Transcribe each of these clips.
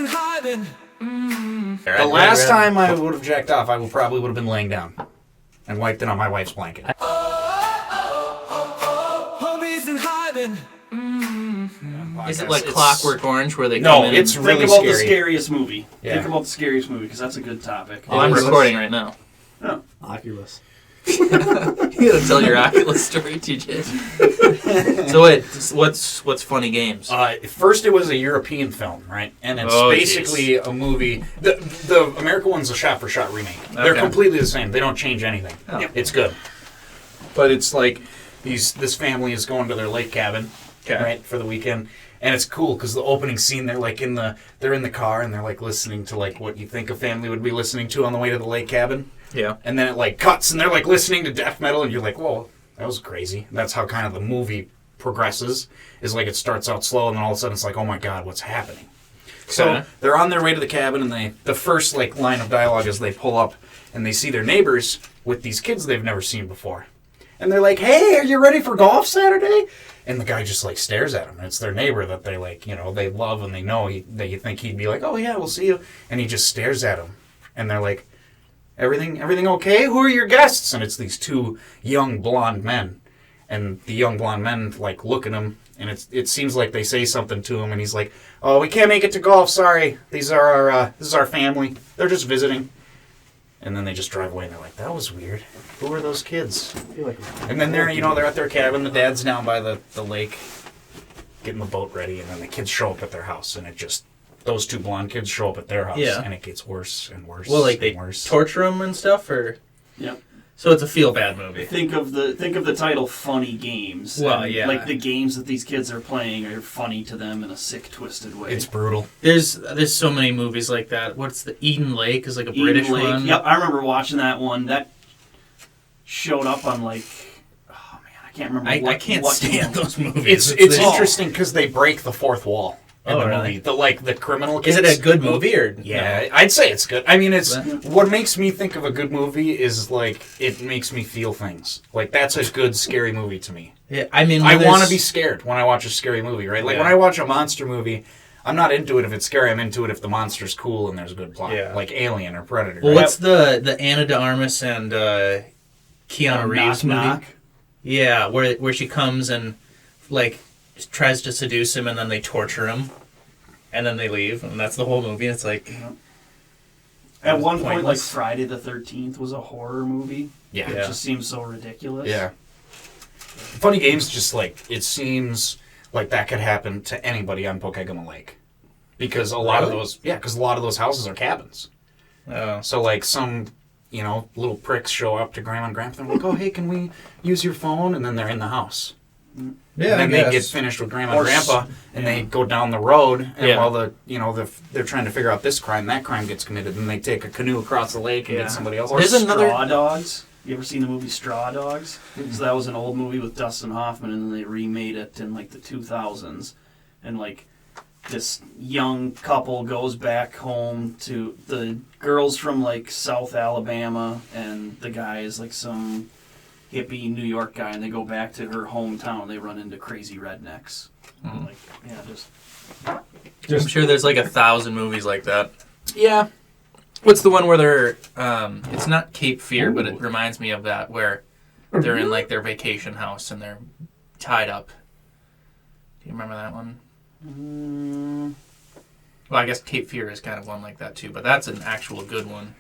in hiding. The last time I would have jacked off, I probably would have been laying down and wiped it on my wife's blanket. Homies in hiding. Is it like Clockwork Orange where they No, come in? it's really Think about scary. the scariest movie. Yeah. Think about the scariest movie, because that's a good topic. Oh, I'm recording right now. Oh. Oculus. You gotta tell your Oculus story, TJ. So wait, what's Funny Games? First, it was a European film, right? And it's basically a movie. The American one's a shot-for-shot remake. They're completely the same. They don't change anything. Oh. It's good. But it's like this family is going to their lake cabin, right, for the weekend. And it's cool because the opening scene, they're in the car and they're like listening to like what you think a family would be listening to on the way to the lake cabin. Yeah. And then it like cuts and they're like listening to death metal and you're like, whoa, that was crazy. And that's how kind of the movie progresses, is like it starts out slow and then all of a sudden it's like, oh my God, what's happening? So they're on their way to the cabin and the first like line of dialogue is they pull up and they see their neighbors with these kids they've never seen before. And they're like, hey, are you ready for golf Saturday? And the guy just like stares at him. And it's their neighbor that they like, they love and they know that you think he'd be like, oh yeah, we'll see you. And he just stares at him. And they're like, Everything okay? Who are your guests? And it's these two young blonde men. And the young blonde men like look at him and it seems like they say something to him and he's like, oh, we can't make it to golf, sorry. This is our family. They're just visiting. And then they just drive away and they're like, that was weird. Who are those kids? And then they're at their cabin, the dad's down by the lake getting the boat ready, and then the kids show up at their house and those two blonde kids show up at their house, and it gets worse and worse. Well, like they worse. torture them and stuff, or Yep. So it's a feel-bad movie. Think of the title "Funny Games." Well, and, yeah. like the games that these kids are playing are funny to them in a sick, twisted way. It's brutal. There's so many movies like that. What's the Eden Lake? Is like a Eden British Lake. one. Yep, I remember watching that one. That showed up on like, oh man, I can't remember. I can't stand those movies. It's interesting because they break the fourth wall. In the really? movie. The criminal kids. Is it a good movie or yeah? No? I'd say it's good. I mean, it's what makes me think of a good movie is like it makes me feel things. Like that's a good scary movie to me. Yeah, I mean, I want to be scared when I watch a scary movie, right? Like when I watch a monster movie, I'm not into it if it's scary. I'm into it if the monster's cool and there's a good plot, like Alien or Predator. Well, right? what's the Ana de Armas and Keanu Reeves movie? Knock. Yeah, where she comes and like tries to seduce him and then they torture him and then they leave and that's the whole movie. It's like at one point, like Friday the 13th was a horror movie. Yeah, it just seems so ridiculous. Yeah, Funny Games just like it seems like that could happen to anybody on Pokegama Lake because a lot of those houses are cabins. So like some little pricks show up to Grandma and Grandpa and they're like, oh hey, can we use your phone? And then they're in the house. Yeah, and then they get finished with Grandma and Grandpa, and they go down the road, and while they're trying to figure out this crime, that crime gets committed, and they take a canoe across the lake and get somebody else. Or Straw Dogs. You ever seen the movie Straw Dogs? Mm-hmm. So that was an old movie with Dustin Hoffman, and then they remade it in like the 2000s, and like this young couple goes back home to the girls from like South Alabama, and the guy is like some hippie New York guy, and they go back to her hometown. They run into crazy rednecks. Like, I'm sure there's like 1,000 movies like that. Yeah. What's the one where they're? It's not Cape Fear, but it reminds me of that, where they're in like their vacation house and they're tied up. Do you remember that one? Well, I guess Cape Fear is kind of one like that too, but that's an actual good one.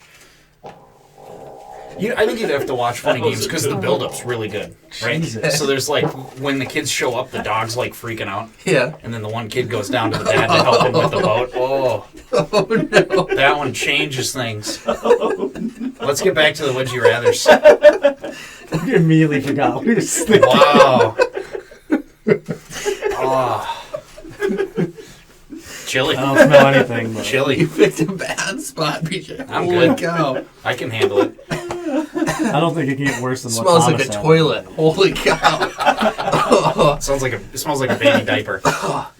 I think you'd have to watch Funny Games because the build-up's really good, right? Jesus. So there's like, when the kids show up, the dog's like freaking out. Yeah. And then the one kid goes down to the dad to help him with the boat. Oh no. That one changes things. Let's get back to the Would You Rathers. We immediately forgot what we were thinking. Wow. Oh. Chili. I don't smell anything. But. Chili. You picked a bad spot, BJ. I'm Holy good. cow. I can handle it. I don't think it can get worse than what Smells Thomas like a said. toilet. Holy cow. It smells like a baby diaper. Yeah,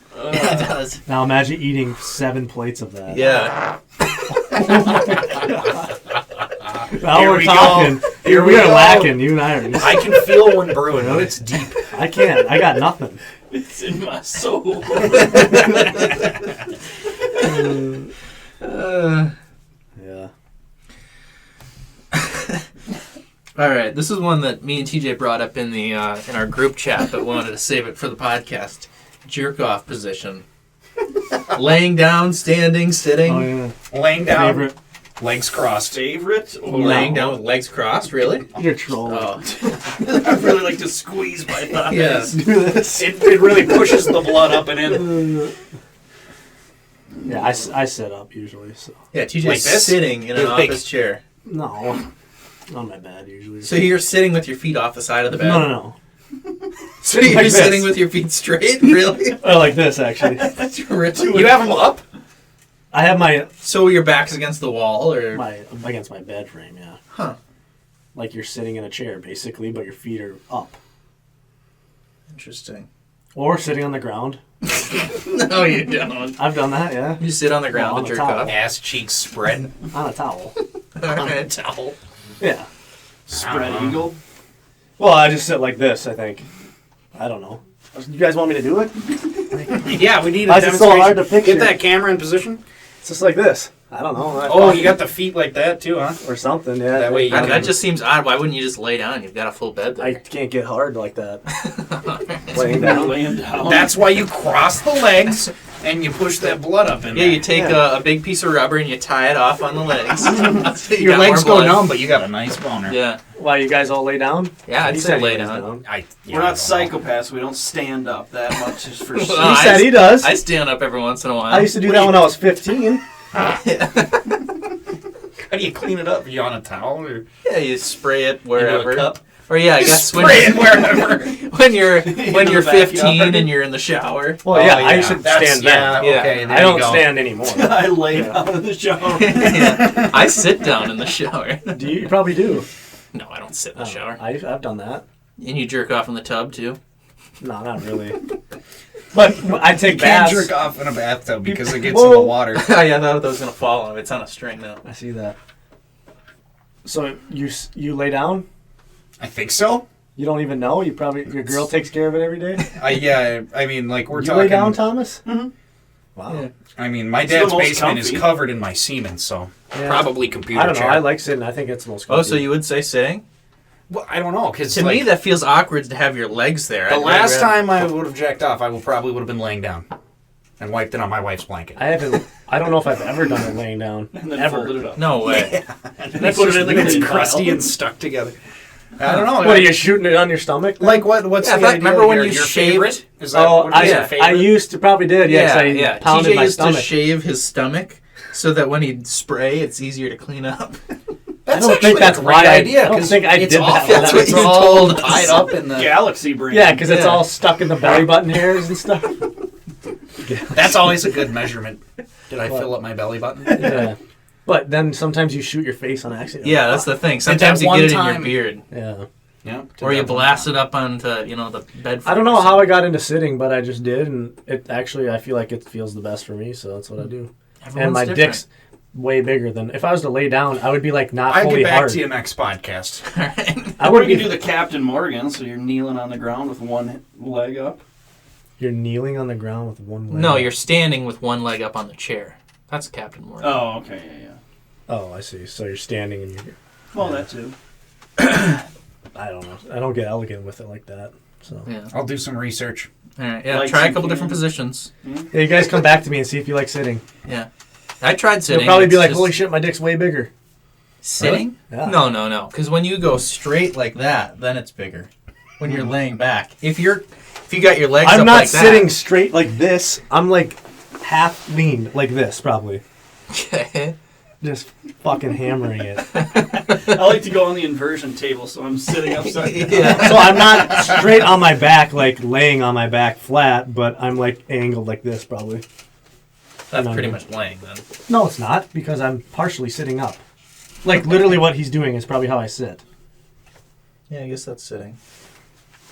it does. Now imagine eating 7 plates of that. Yeah. Now Here we're we talking. go. Here we we are go. lacking. You and I are. I can feel one brewing, but it's deep. I can't. I got nothing. It's in my soul. Yeah. All right, this is one that me and TJ brought up in the in our group chat, but wanted to save it for the podcast. Jerk off position. Laying down, standing, sitting. Oh yeah. Laying down, Favorite. legs crossed. Favorite? Or Laying down with legs crossed, really? You're trolling. Oh, I'd really like to squeeze my thighs. yeah. Do this. It really pushes the blood up and in. Yeah, I sit up usually. So Yeah, TJ's Like this? sitting in an With big- office chair. no, on my bed usually. So you're sitting with your feet off the side of the bed? No. So you're Like this. sitting with your feet straight? Really? I like this actually. That's really. You have them up? I have my So your back's against the wall, or against my bed frame. Yeah. huh? Like you're sitting in a chair basically, but your feet are up. Interesting. Or sitting on the ground. No, you don't. I've done that. Yeah. You sit on the ground Well, and on the jerk top. off. Ass cheeks spread. On a towel. All right. Towel. Yeah. Spread eagle. Well, I just sit like this. I think. I don't know. You guys want me to do it? Yeah, we need a Why is it so demonstration. hard to picture? Get that camera in position. It's just like this. I don't know. Oh, you got the feet like that too, huh? or something. Yeah. That way you That, can- that just seems odd. Why wouldn't you just lay down? You've got a full bed there. I can't get hard like that. Laying down. Laying down. That's why you cross the legs and you push that blood up in Yeah, there. you take a big piece of rubber and you tie it off on the legs. So you Your got legs more go blood. numb, but you got a nice boner. Yeah, Why you guys all lay down? yeah, I'd He say said he lay lays down. Yeah, We're I not don't know. psychopaths. We don't stand up that much just for Well, shit. He I- said he does. I stand up every once in a while. I used to do that when I was 15. How do you clean it up? Are you on a towel or Yeah, you spray it into wherever. a cup? Or yeah, I guess when Spray it wherever. when you're the 15 backyard. and you're in the shower. Well, yeah, I used to stand yeah, then. Yeah. okay, there I don't you go. stand anymore. I lay down in the shower. Yeah. I sit down in the shower. Do you? You probably do. No, I don't sit in the shower. I've done that. And you jerk off in the tub too. No, not really. But I take You can't baths. jerk off in a bathtub because it gets Whoa. in the water. Yeah, I thought that was gonna fall on him. It's on a string now. I see that. So you lay down? I think so. You don't even know? You probably your girl takes care of it every day. I mean, like we're You talking. lay down, Thomas? Mm-hmm. Wow. Yeah. I mean, my It's the dad's most basement is comfy. covered in my semen, so Yeah. probably computer I don't know. chair. I like sitting. I think it's the most. Oh, so comfy. you would say sitting? Well, I don't know because To me, that feels awkward to have your legs there. the I'd last rather- time I would have jacked off, I probably would have been laying down and wiped it on my wife's blanket. I haven't. I don't know if I've ever done it laying down. And then Ever. folded it up. No way. They put it in the It's green crusty pile. and stuck together. I don't know. What are you shooting it on your stomach? then? Like what? What's Yeah, the I idea? remember when here? you your shaved- favorite? Is that Oh, what is your I favorite? used to probably did. Yeah, 'cause I pounded TJ my used stomach. to shave his stomach so that when he'd spray, it's easier to clean up. That's I don't think actually that's a great why I- idea. I don't 'cause think I it's did all, that. That's what it's you all told us. tied up in the. Galaxy brain. Yeah, because it's Yeah. all stuck in the belly button hairs and stuff. That's always a good measurement. Did I What? fill up my belly button? Yeah. But then sometimes you shoot your face on accident. Yeah, that's the thing. Sometimes that you one get it in time- your beard. Yeah. Yeah. Or you blast it up onto, the bed. I don't know how I got into sitting, but I just did, and it actually I feel like it feels the best for me, so that's what I do. And my dick's way bigger than if I was to lay down, I would be like not I'll fully get back hard. to you next podcast. I Or would you be. can do the Captain Morgan, so you're kneeling on the ground with one leg up. You're kneeling on the ground with one leg. No, up. you're standing with one leg up on the chair. That's Captain Morgan. Oh, okay, yeah. Oh, I see. So you're standing and you're. Well, that too. I don't know. I don't get elegant with it like that. So Yeah. I'll do some research. All right. Yeah. Legs Try a and couple different feet. positions. yeah, you guys come back to me and see if you like sitting. Yeah. I tried sitting. You'll probably be It's like, just- "Holy shit, my dick's way bigger." Sitting? Yeah. No. Because when you go straight like that, then it's bigger. When you're laying back, if you got your legs I'm up not like sitting straight like this. I'm like half leaned like this, probably. that. Just fucking hammering it. I like to go on the inversion table, so I'm sitting upside down. Yeah. So I'm not straight on my back, like laying on my back flat, but I'm like angled like this, probably. That's No, pretty no. much laying then. No, it's not, because I'm partially sitting up. Like literally what he's doing is probably how I sit. Yeah, I guess that's sitting.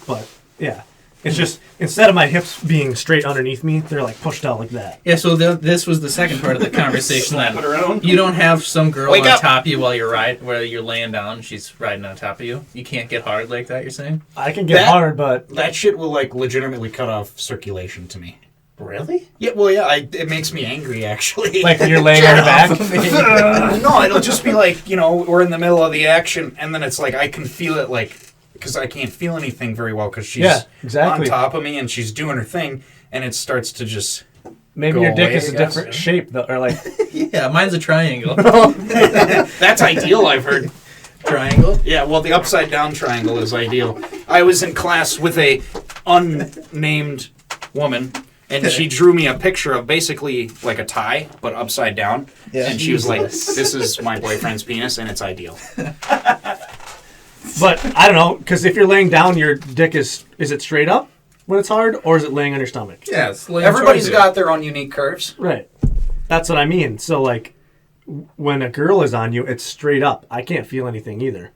But yeah, it's just instead of my hips being straight underneath me, they're like pushed out like that. Yeah, so this was the second part of the conversation Slap it that around. you don't have some girl Wake on up. top of you while you're laying down and she's riding on top of you. You can't get hard like that, you're saying? I can get That- hard, but That shit will like legitimately cut off circulation to me. Really? Yeah. Well, yeah. It makes me angry actually. Like when you're laying on your back. No, it'll just be like we're in the middle of the action, and then it's like I can feel it because I can't feel anything very well because she's on top of me and she's doing her thing, and it starts to just. Maybe your dick is a different shape, though, or like. Yeah, mine's a triangle. That's ideal, I've heard. Triangle? Yeah, well, the upside down triangle is ideal. I was in class with a unnamed woman, and she drew me a picture of basically like a tie, but upside down. Yeah. And she was like, "This is my boyfriend's penis, and it's ideal." But I don't know, because if you're laying down, your dick is it straight up when it's hard, or is it laying on your stomach? Yeah, it's laying. Everybody's got their own unique curves. Right. That's what I mean. So like, when a girl is on you, it's straight up. I can't feel anything either.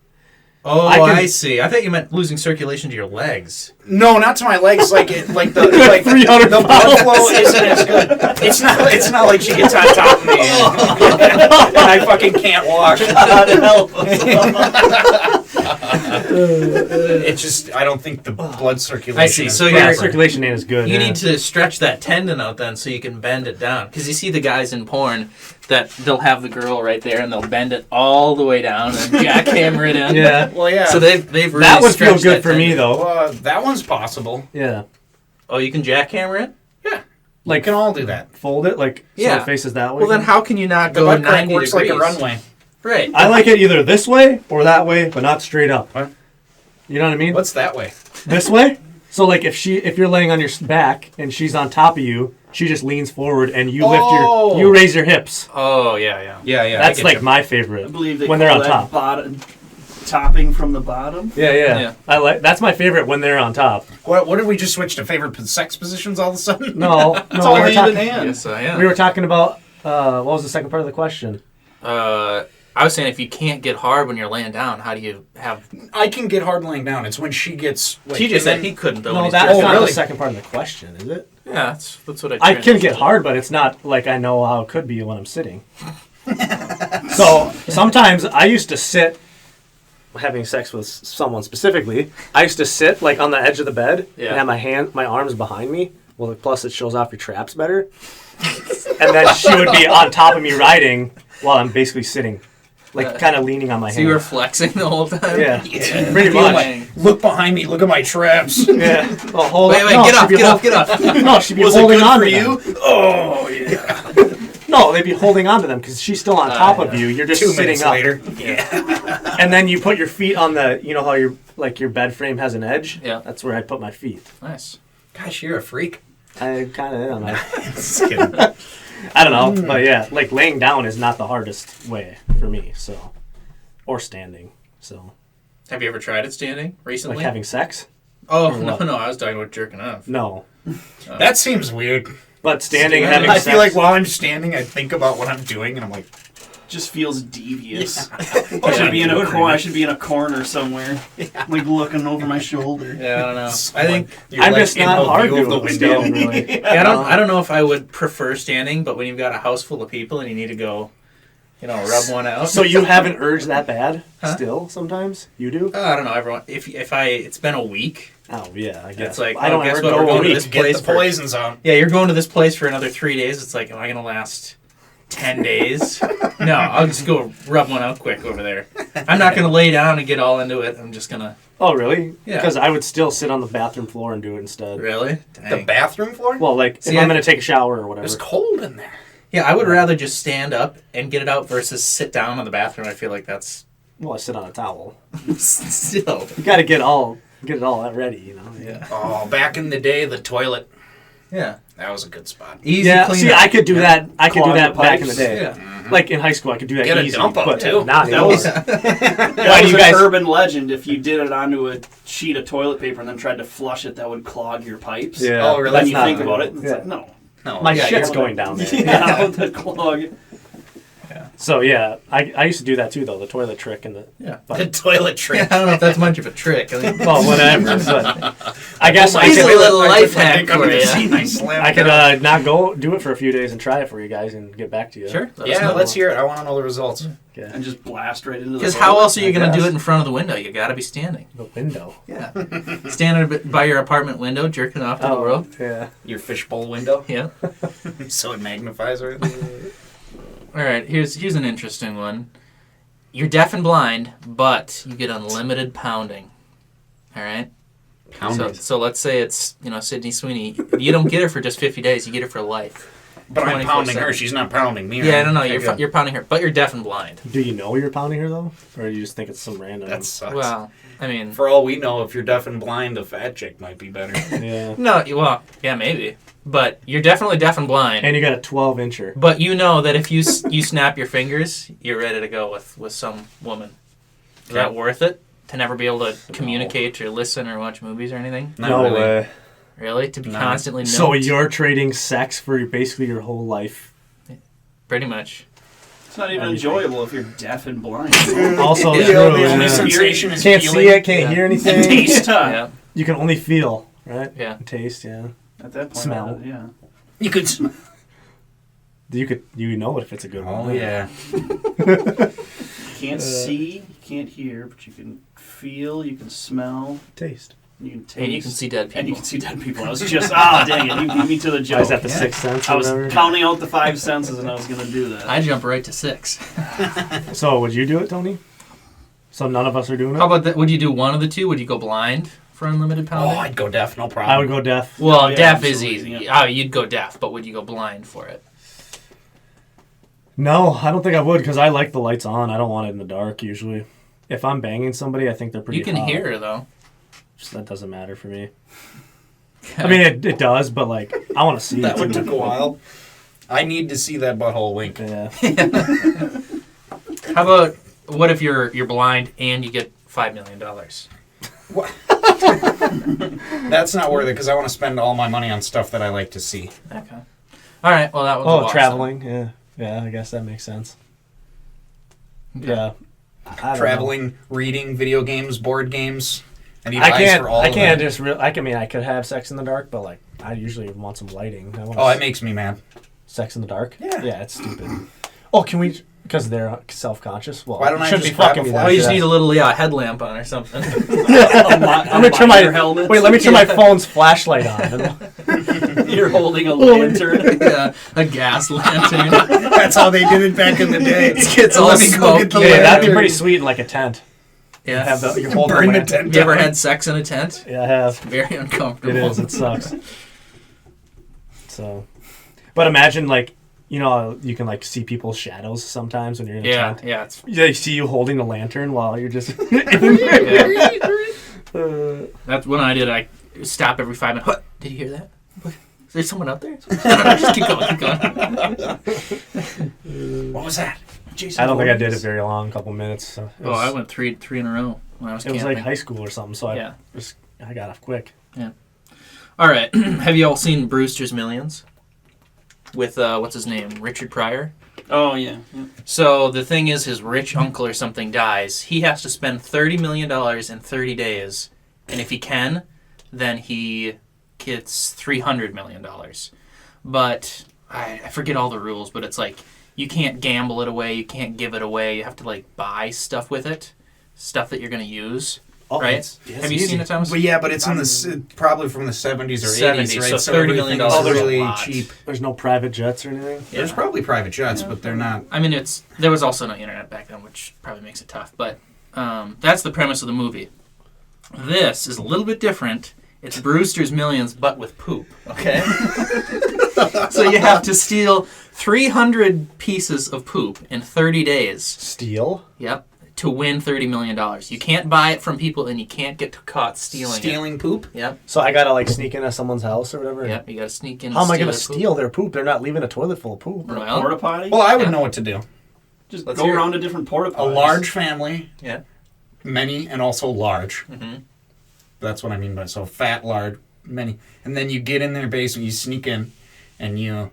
Oh, I see. I thought you meant losing circulation to your legs. No, not to my legs. Like the 300 the blood flow isn't as good. It's not like she gets on top of me and I fucking can't walk. It's just I don't think the blood circulation. I see. So your circulation ain't as good. You need to stretch that tendon out then, so you can bend it down. Because you see the guys in porn that they'll have the girl right there and they'll bend it all the way down and jackhammer it in. Yeah. Well, yeah. So they've really that would feel good that for me tendon. though. That one's possible. Yeah. Oh, you can jackhammer it? Yeah. Like you can all do that. Fold it like so it faces that way. Well, then how can you not go 90 works degrees? like a runway. Right. I like it either this way or that way, but not straight up. What? You know what I mean? What's that way? This way? So like if you're laying on your back and she's on top of you, she just leans forward and you you raise your hips. Oh, yeah. That's like my favorite. I believe they when call they're on that top. Topping from the bottom. Yeah. That's my favorite when they're on top. What did we just switch to favorite sex positions all of a sudden? No, it's all hand in hand. Yes, I am. We were talking about what was the second part of the question? I was saying if you can't get hard when you're laying down, how do you have... I can get hard laying down. It's when she gets... Like, TJ said he couldn't, though. No, that's not the second part of the question, is it? Yeah, that's what I can get hard, but it's not like I know how it could be when I'm sitting. So sometimes I used to sit, having sex with someone specifically, I used to sit like on the edge of the bed and have my arms behind me. Well, plus it shows off your traps better. And then she would be on top of me riding while I'm basically sitting. Like kind of leaning on my hand. So you were flexing the whole time? Yeah. Pretty much. Look behind me. Look at my traps. Yeah. Well, wait, get off. No, she'd be holding on to you. Oh, yeah. No, they'd be holding on to them because she's still on top of you. You're just 2 sitting minutes up. later. Yeah. And then you put your feet on the, you know how your bed frame has an edge? Yeah. That's where I put my feet. Nice. Gosh, you're a freak. I kind of am. Just kidding. I don't know, but yeah, like laying down is not the hardest way for me, so, or standing, so. Have you ever tried it standing recently? Like having sex? Oh, no, I was talking about jerking off. No. That seems weird. But standing and having sex. I feel like while I'm standing, I think about what I'm doing, and I'm like, just feels devious. Yeah. I should be in a corner. I should be in a corner somewhere, like looking over my shoulder. Yeah, I don't know. I think I'm just not hard to the window. Really. Yeah, I don't know if I would prefer standing, but when you've got a house full of people and you need to go, rub one out. So you have an urge that bad still sometimes? You do? I don't know. Everyone, if it's been a week. Oh yeah, I guess. It's like I don't guess ever what, we're go going to this place the poison zone. Yeah, you're going to this place for another 3 days. It's like, am I going to last 10 days? No, I'll just go rub one out quick over there. I'm not going to lay down and get all into it. I'm just going to... Oh, really? Yeah. Because I would still sit on the bathroom floor and do it instead. Really? Dang. The bathroom floor? Well, like, if I'm going to take a shower or whatever. It's cold in there. Yeah, I would rather just stand up and get it out versus sit down on the bathroom. I feel like that's... Well, I sit on a towel. Still. You got to get it all ready, Yeah. Oh, back in the day, the toilet. Yeah. That was a good spot. Easy clean see, up. I could do that. I could do Clog that the back in pipes. the day. Yeah. Mm-hmm. Like in high school, I could do that Get a easy. dump out, but too. not That was, anymore. that was you an guys- urban legend. If you did it onto a sheet of toilet paper and then tried to flush it, that would clog your pipes. Yeah. Oh, really? Then That's you not think about good. it, it's Yeah. like, no. No. My Yeah, shit's you're- going down there. Yeah, the clog. Yeah. So yeah, I used to do that too though, the toilet trick and the The toilet trick. I don't know if that's much of a trick. I mean, well whatever. But I guess I Easy could, little life hack for you. I could not go do it for a few days and try it for you guys and get back to you. Sure. Yeah, let's hear it. I want to know the results. Yeah. And just blast right into the Because toilet. how else are you going to do guess. it in front of the window? You got to be standing. The window. Yeah. Standing by your apartment window, jerking off to the world. Yeah. Your fishbowl window. Yeah. So it magnifies everything. All right. Here's an interesting one. You're deaf and blind, but you get unlimited pounding. All right. So let's say it's Sydney Sweeney. You don't get her for just 50 days. You get her for life. But I'm pounding 24/7. her. She's not pounding me. Yeah, I don't know. Okay, You're pounding her, but you're deaf and blind. Do you know you're pounding her though, or you just think it's some random? That sucks. Well, I mean, For all we know, if you're deaf and blind, a fat chick might be better. Yeah. no. Well, yeah, maybe. But you're definitely deaf and blind. And you got a 12-incher. But you know that if you snap your fingers, you're ready to go with some woman. Is that worth it? To never be able to communicate or listen or watch movies or anything? Not No really. way. Really? To be constantly known? So you're trading sex for basically your whole life. Pretty much. It's not even enjoyable if you're deaf and blind. Also Yeah. true. The only Yeah. sensation is Can't feeling. see it, can't hear anything. Taste, Yeah. You can only feel, right? Yeah. Taste, yeah. At that point, Smell. yeah. You could smell. You know if it's a good one. Oh, yeah. You can't see, you can't hear, but you can feel, you can smell, Taste. you can taste. And you can see dead people. And you can see dead people. I was just, dang it, you beat me to the joke. Oh, is that the sixth sense I or was whatever? counting out the 5 senses and I was going to do that. I jump right to 6. So would you do it, Tony? So none of us are doing it? How about that? Would you do one of the two? Would you go blind for unlimited Oh, pounding? I'd go deaf, no problem. I would go deaf. Well, yeah, deaf is absolutely, easy. yeah. Oh, you'd go deaf, but would you go blind for it? No, I don't think I would because I like the lights on. I don't want it in the dark usually. If I'm banging somebody, I think they're pretty You can hot. hear her, though. So that doesn't matter for me. I mean, it does, but like, I want to see That it. would too. take a while. I need to see that butthole wink. Yeah. How about, what if you're blind and you get $5 million? That's not worth it because I want to spend all my money on stuff that I like to see. Okay. All right, well, that was a Oh, wash, traveling. Yeah. Yeah, I guess that makes sense. then. Yeah. I don't know. Traveling, reading, video games, board games. I need eyes for all I of can't them. just I mean I could have sex in the dark, but like I usually want some lighting. I want Oh, it makes me mad. sex in the dark. Yeah. Yeah, it's stupid. Oh, can we? Because they're self-conscious. Well, Why don't I shouldn't just be fucking grab a me flash? that Oh, you just shit. need a little headlamp on or something. Let me turn my helmet. wait. Let me turn my phone's flashlight on. You're holding a lantern. Yeah, a gas lantern. That's how they did it back in the day. These kids all Let me go get the smoky. Yeah, that'd be lantern. pretty sweet in like a tent. Yeah. Have the, you're holding Burn the lantern. tent You ever down. had sex in a tent? Yeah, I have. Very uncomfortable. It is. It sucks. So, but imagine like you know you can like see people's shadows sometimes when you're in a Yeah, tent. yeah. It's, They see you holding the lantern while you're just. yeah. That's when I did. I stop every 5 minutes. What? Did you hear that? What? Is there someone out there? Just keep going, keep going. What was that? I don't think I did it very long, a couple minutes. So it Oh, was, I went three in a row when I was it was camping. like high school or something, so Yeah. I got off quick. All right. Have you all seen Brewster's Millions? With, what's his name? Richard Pryor? Oh, yeah. So the thing is, his rich uncle or something dies. He has to spend $30 million in 30 days. And if he can, then he gets $300 million. But I forget all the rules, but it's like you can't gamble it away. You can't give it away. You have to like buy stuff with it, stuff that you're going to use. Oh, right? it's Have you easy. seen it, Thomas? But yeah, but it's in the probably from the 70s or 80s, 70s, right? so $30 million everything's is a really lot. cheap. There's no private jets or anything. Yeah. There's probably private jets, but they're not. I mean, there was also no internet back then, which probably makes it tough. But that's the premise of the movie. This is a little bit different. It's Brewster's Millions, but with poop. Okay. So you have to steal 300 pieces of poop in 30 days. Steal? Yep. To win $30 million. You can't buy it from people, and you can't get caught stealing it. Stealing poop? Yep. So I gotta like sneak into someone's house or whatever? Yep. You got to sneak in. How am I steal gonna their poop. steal their poop? They're not leaving a toilet full of poop. Well, Porta potty? Well, I would Yeah. know what to do. Just let's go hear it. around to different porta potties. A large family, yeah. many, and also large. Mm-hmm. That's what I mean by so fat, large, many. And then you get in their basement, you sneak in, and you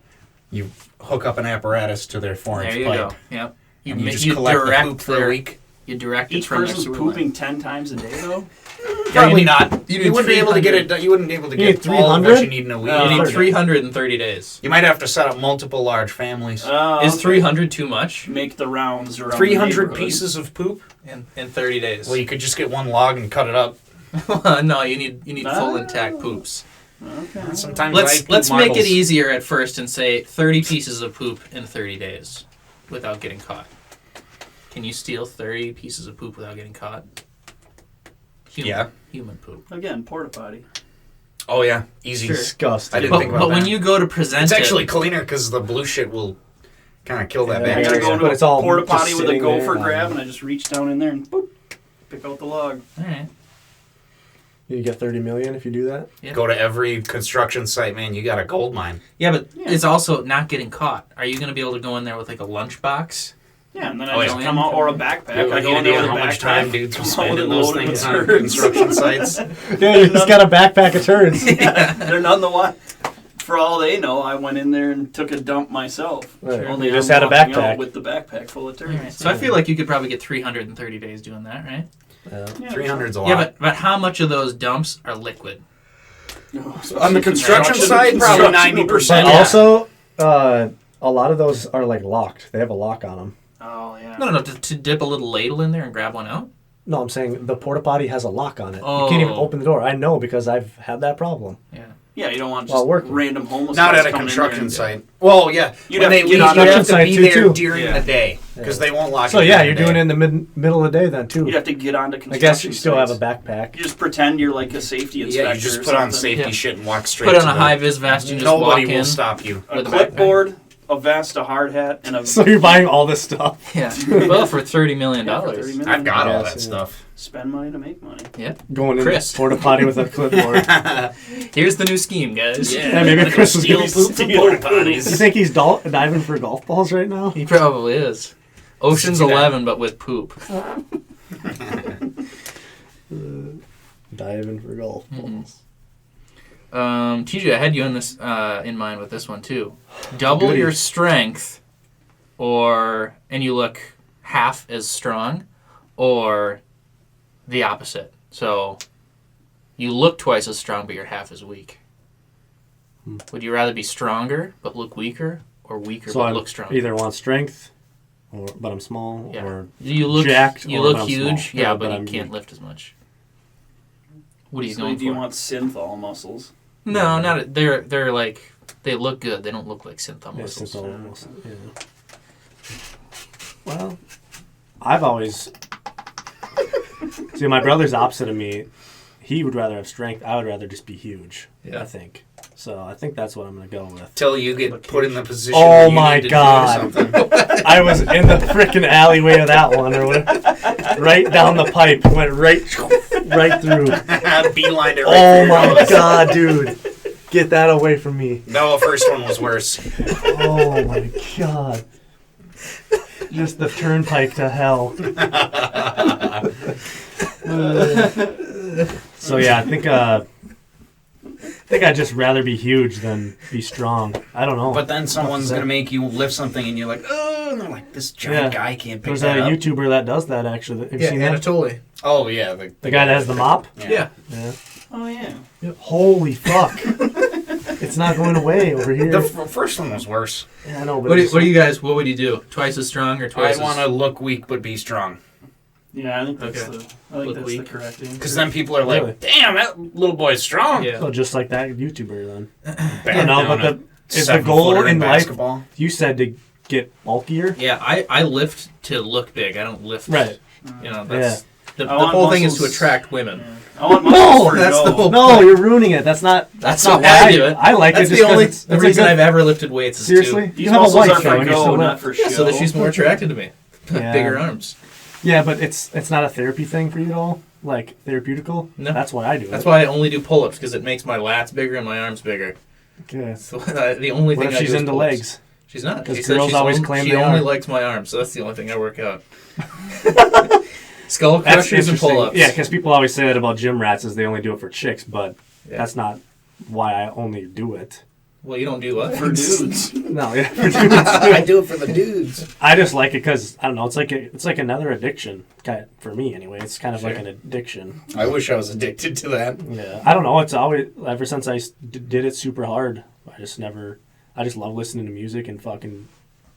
hook up an apparatus to their 4-inch There you pipe. go. Yep. You, and you ma- just you collect the direct poop for a their- week. You direct it Each from their person's sewer pooping line. 10 times a day, though. Probably need- not. you You need wouldn't be able to get 300. it. You wouldn't be able to You need get all of what 300? you need in a week. You need Okay. 330 days. You might have to set up multiple large families. Is Okay. 300 too much? Make the rounds around 300 the pieces of poop. In 30 days. Well, you could just get one log and cut it up. No, you need full intact poops. Okay. Sometimes I Let's poop make marbles. it easier at first and say 30 pieces of poop in 30 days without getting caught. Can you steal 30 pieces of poop without getting caught? Human poop. Again, porta potty. Oh yeah, easy. Sure. Disgusting. I didn't But, think about but when that. you go to present It's it, actually cleaner because the blue shit will kind of kill that Yeah, I Yeah, gotta bacteria. go into but a it's all porta just potty with a sitting there. gopher grab, and I just reach down in there and boop, pick out the log. all right. You get 30 million if you do that. Yeah. Go to every construction site, man. You got a gold mine. Yeah, but Yeah. it's also not getting caught. Are you going to be able to go in there with like a lunchbox? Yeah, and then Oh, I yeah. just come out, or a backpack. You have I any go in there idea with a how backpack. much time dudes come will out spend with in it those loaded things with on turds. construction sites? Yeah, you just got a backpack of turds. They're none the one. For all they know, I went in there and took a dump myself. Right. Only You just I'm had a walking out backpack. with the backpack full of turds. All right. So I feel like you could probably get 330 days doing that, right? Yeah. Yeah, 300's a lot. Yeah, but how much of those dumps are liquid? On the construction side, probably 90%. But Yeah. also, a lot of those are like locked. They have a lock on them. Oh yeah. No, to dip a little ladle in there and grab one out? No, I'm saying the porta potty has a lock on it. Oh. You can't even open the door. I know because I've had that problem. Yeah. Yeah, you don't want While just working. random homeless Not guys at a coming in construction there site. Well, yeah. You'd When have they to leave, get on you have construction to be site there too. during Yeah. the day because they won't lock So you yeah, during you're the doing day. it in the middle of the day then too. You'd have to get onto I construction guess you still have a sites. backpack. You just pretend you're like a safety inspector. Yeah, you just or put on something. safety Yeah. shit and walk straight Put on to a the- high-vis vest and just Nobody walk will in. stop you. A With a clipboard, a vest, a hard hat, and a. So you're buying all this stuff. Yeah. Well, for $30 million. Yeah, for $30 million. I've got all Yes, that yeah. stuff. Spend money to make money. Yeah. Going in Chris. the porta potty with a clipboard. Here's the new scheme, guys. Yeah, maybe Chris was Steal gonna poop from porta potties. You think he's diving for golf balls right now? He probably is. Ocean's See that? 11, but with poop. Diving for golf balls. TJ, I had you in this in mind with this one too. Double Goody. your strength, and you look half as strong, or the opposite. So you look twice as strong, but you're half as weak. Would you rather be stronger but look weaker, or weaker So but I look stronger? either want strength, but I'm small, Yeah. or You look jacked, You or look but I'm huge, small. yeah, Yeah, but but you I'm can't weak. lift as much. What are you So going do you for? want synthol muscles? No, not they're like they look good. They don't look like synthol Yeah, muscles. since almost, yeah. Well, I've always see my brother's opposite of me. He would rather have strength. I would rather just be huge. Yeah. I think. So I think that's what I'm gonna go with. Till you get put in the position. Oh where you my need to do God. something. I was in the freaking alleyway of that one, or whatever. Right down the pipe, went right through. Beeline it right Oh through my your nose. God, dude! Get that away from me. No, the first one was worse. Oh my God! Just the turnpike to hell. So yeah, I think I'd just rather be huge than be strong. I don't know. But then someone's gonna make you lift something, and you're like, oh, and they're like, this giant guy can't pick There's that a up. YouTuber that does that actually. Have you seen that? Anatoly. Oh yeah, The guy that has the mop. Yeah. Yeah. Oh yeah. Holy fuck! It's not going away over here. The first one was worse. Yeah, I know, but What it's- do you guys? What would you do? Twice as strong or I twice? want to look weak but be strong. Yeah, I think that's Okay. the Look the weak. correct answer. Because then people are like, Really? damn, that little boy's strong. Yeah. So just like that YouTuber then. Bam, No, down but a is the goal 7-footer in life? basketball. You said to get bulkier. Yeah, I lift to look big. I don't lift. Right. You know, that's the I want whole thing is to muscles- attract women. Yeah. I want No, muscles for that's dough. the whole- No, you're ruining it. That's not not why why I do it. I like That's it. the only it's the a reason good- I've ever lifted weights. Is Seriously, These you have a muscles wife, are though, for and you're go, still not for show. so that she's more attracted to me. Yeah. Bigger arms. Yeah, but it's not a therapy thing for you at all. Like therapeutical. No. That's why I do That's it. why I only do pull-ups because it makes my lats bigger and my arms bigger. Okay. So the only What thing if I she's do is into pull-ups. legs? She's not. 'Cause She said girls she's always only, claim she they only are. likes my arms, so that's the only thing I work out. Skull That's crushers and interesting. pull-ups. Yeah, because people always say that about gym rats is they only do it for chicks, but Yeah. that's not why I only do it. Well, you don't do what? For dudes. No, yeah. I do it for the dudes. I just like it because I don't know. It's like another addiction, for me anyway. It's kind of like Sure. an addiction. I wish I was addicted to that. Yeah, I don't know. It's always ever since I did it super hard. I just love listening to music and fucking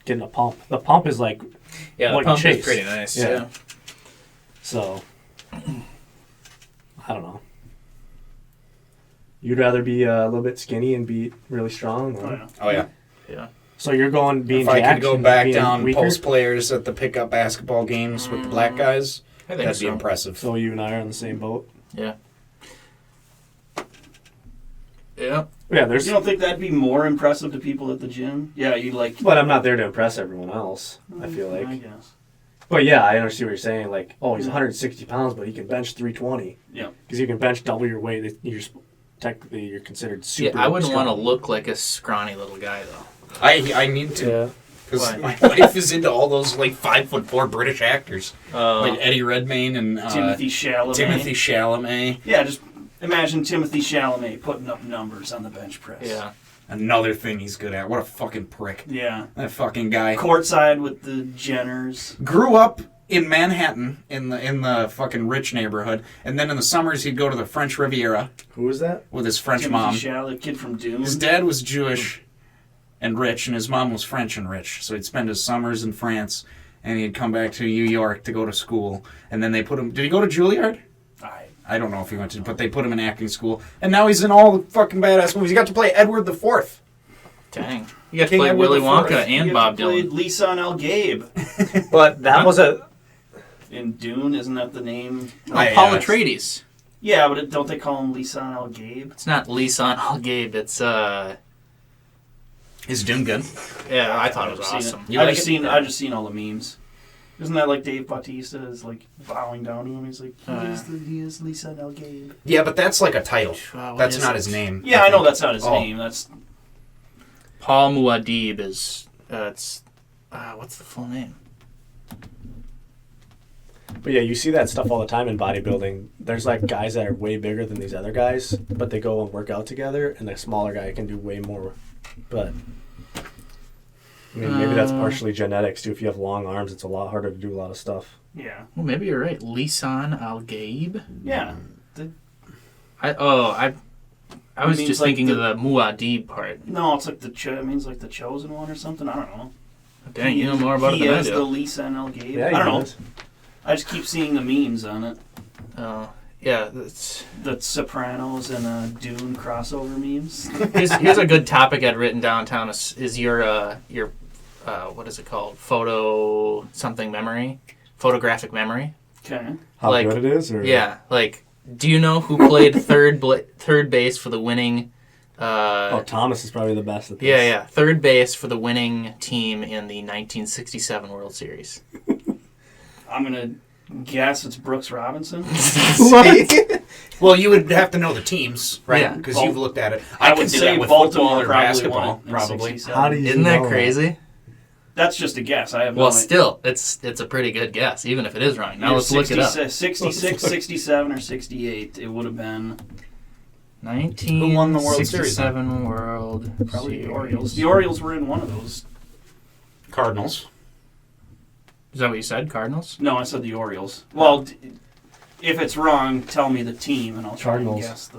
getting a pump. The pump is like Yeah, the Like pump Chase. is pretty nice. Yeah. Yeah. so. I don't know. You'd rather be a little bit skinny and be really strong, or? Oh, yeah. Oh yeah. Yeah. So you're going being If I jacked could go and back being down weaker? post players at the pickup basketball games with the black guys, I think that'd be so. impressive. So you and I are on the same boat. Yeah. Yeah. Yeah, there's. You don't think that'd be more impressive to people at the gym? Yeah, you like. But I'm not there to impress everyone else. I feel like. I guess. But yeah, I understand what you're saying. Like, oh, he's 160 pounds, but he can bench 320. Yeah. Because you can bench double your weight. Technically, you're considered super. Yeah, I wouldn't want to strong. look like a scrawny little guy though. I need to. Yeah. Because Why? my wife is into all those like 5'4" British actors, like Eddie Redmayne and Timothy Chalamet. Timothy Chalamet. Yeah, just imagine Timothy Chalamet putting up numbers on the bench press. Yeah. Another thing he's good at. What a fucking prick. Yeah. That fucking guy. Courtside with the Jenners. Grew up in Manhattan in the fucking rich neighborhood, and then in the summers he'd go to the French Riviera Who was that? with his French Timothy mom. Chalamet, kid from Dune. His dad was Jewish and rich, and his mom was French and rich. So he'd spend his summers in France, and he'd come back to New York to go to school. And then they put him. Did he go to Juilliard? I don't know if he went to, but they put him in acting school, and now he's in all the fucking badass movies. He got to play Edward the Fourth. Dang. You got to King play Edward Willy the Wonka Fourth. and He Bob played Dylan. Lisa and El Gabe But that was a. in Dune. Isn't that the name? Paul Atreides. Yeah, but don't they call him Lisa and El Gabe? It's not Lisa and Al Gabe. It's Is Dune good? yeah. I thought it was I've seen awesome. You I've like just it? I've just seen all the memes. Isn't that like Dave Bautista is like bowing down to him? He's like, he is Lisa and El Gabe. Yeah, but that's like a title. What That's is not it? his name. Yeah, I know think. that's not his Oh. name. That's Paul Muad'Dib is it's what's the full name? But yeah, you see that stuff all the time in bodybuilding. There's like guys that are way bigger than these other guys, but they go and work out together, and the smaller guy can do way more. But I mean, maybe that's partially genetics too. If you have long arms, it's a lot harder to do a lot of stuff. yeah, Well, maybe you're right. Lisan Al Gabe. yeah. I was means just like thinking the- of the Muad'Dib part. No, it's like it means like the chosen one or something. I don't know. Dang, you know more about it He than I is the do. Lisa and El Gabe. Yeah, I don't know. knows. I just keep seeing the memes on it. Yeah, that's, The Sopranos and Dune crossover memes. here's a good topic I'd written downtown is your what is it called? Photographic memory. Okay. How Like- good it is, or Yeah, like, do you know who played third base for the winning? Oh, Thomas is probably the best at this. Yeah, third base for the winning team in the 1967 World Series. I'm gonna guess it's Brooks Robinson. Well, you would have to know the teams, right? Yeah. Because Well, you've looked at it. I can would do say that with Baltimore football or probably basketball, won it in probably. 67. How do you Isn't know that crazy? That's just a guess. I have Well, no idea. still, it's a pretty good guess, even if it is wrong. Now Either let's look it up. 66, 67, or 68. It would have been 1967 won the World Series? World probably Series. the Orioles. The Orioles were in one of those. Cardinals. Is that what you said, Cardinals? No, I said the Orioles. Well, if it's wrong, tell me the team, and I'll try Cardinals. and guess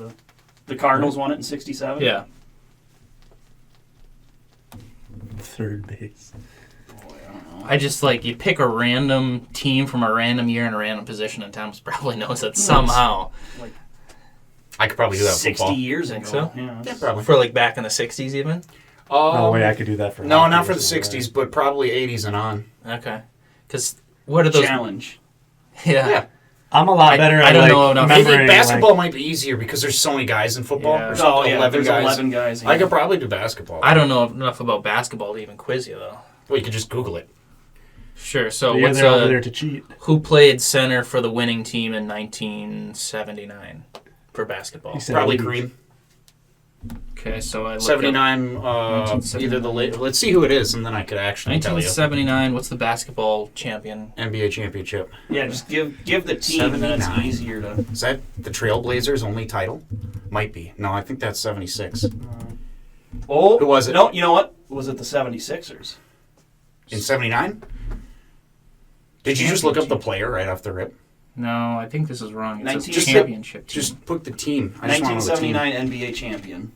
the Cardinals won it in 67. Yeah. Third base. Boy, I don't know. I just like you pick a random team from a random year in a random position, and Thomas probably knows that somehow. I could probably do that with 60 football. years ago. Think so? Yeah. Yeah, probably. For like back in the 60s, even. No way, I could do that for. No, hockey not or for the something, 60s, but probably 80s and on. Okay. Because what are those? Challenge. Yeah. Yeah. I'm a lot better I at don't like, know enough. Maybe remembering, basketball like, might be easier because there's so many guys in football. Yeah. There's Oh, yeah, 11 there's guys. 11 guys. I could probably do basketball. I don't know enough about basketball to even quiz you, though. Well, you could just Google it. Sure. So yeah, what's they're over there to cheat. who played center for the winning team in 1979 for basketball? He said Probably 80s. Kareem. Okay, so I looked up 79, 1979. either the late. Let's see who it is, and then I could actually tell you. 1979. What's the basketball champion? NBA championship. Yeah, just give the team, and then it's 79. easier to. Is that the Trailblazers' only title? Might be. No, I think that's 76. Oh, Who was it? No, you know what? Was it the 76ers? In 79? Did you just look up the player right off the rip? No, I think this is wrong. It says 19 championship team. Just put the team. I just want to know the team. 1979 NBA champion.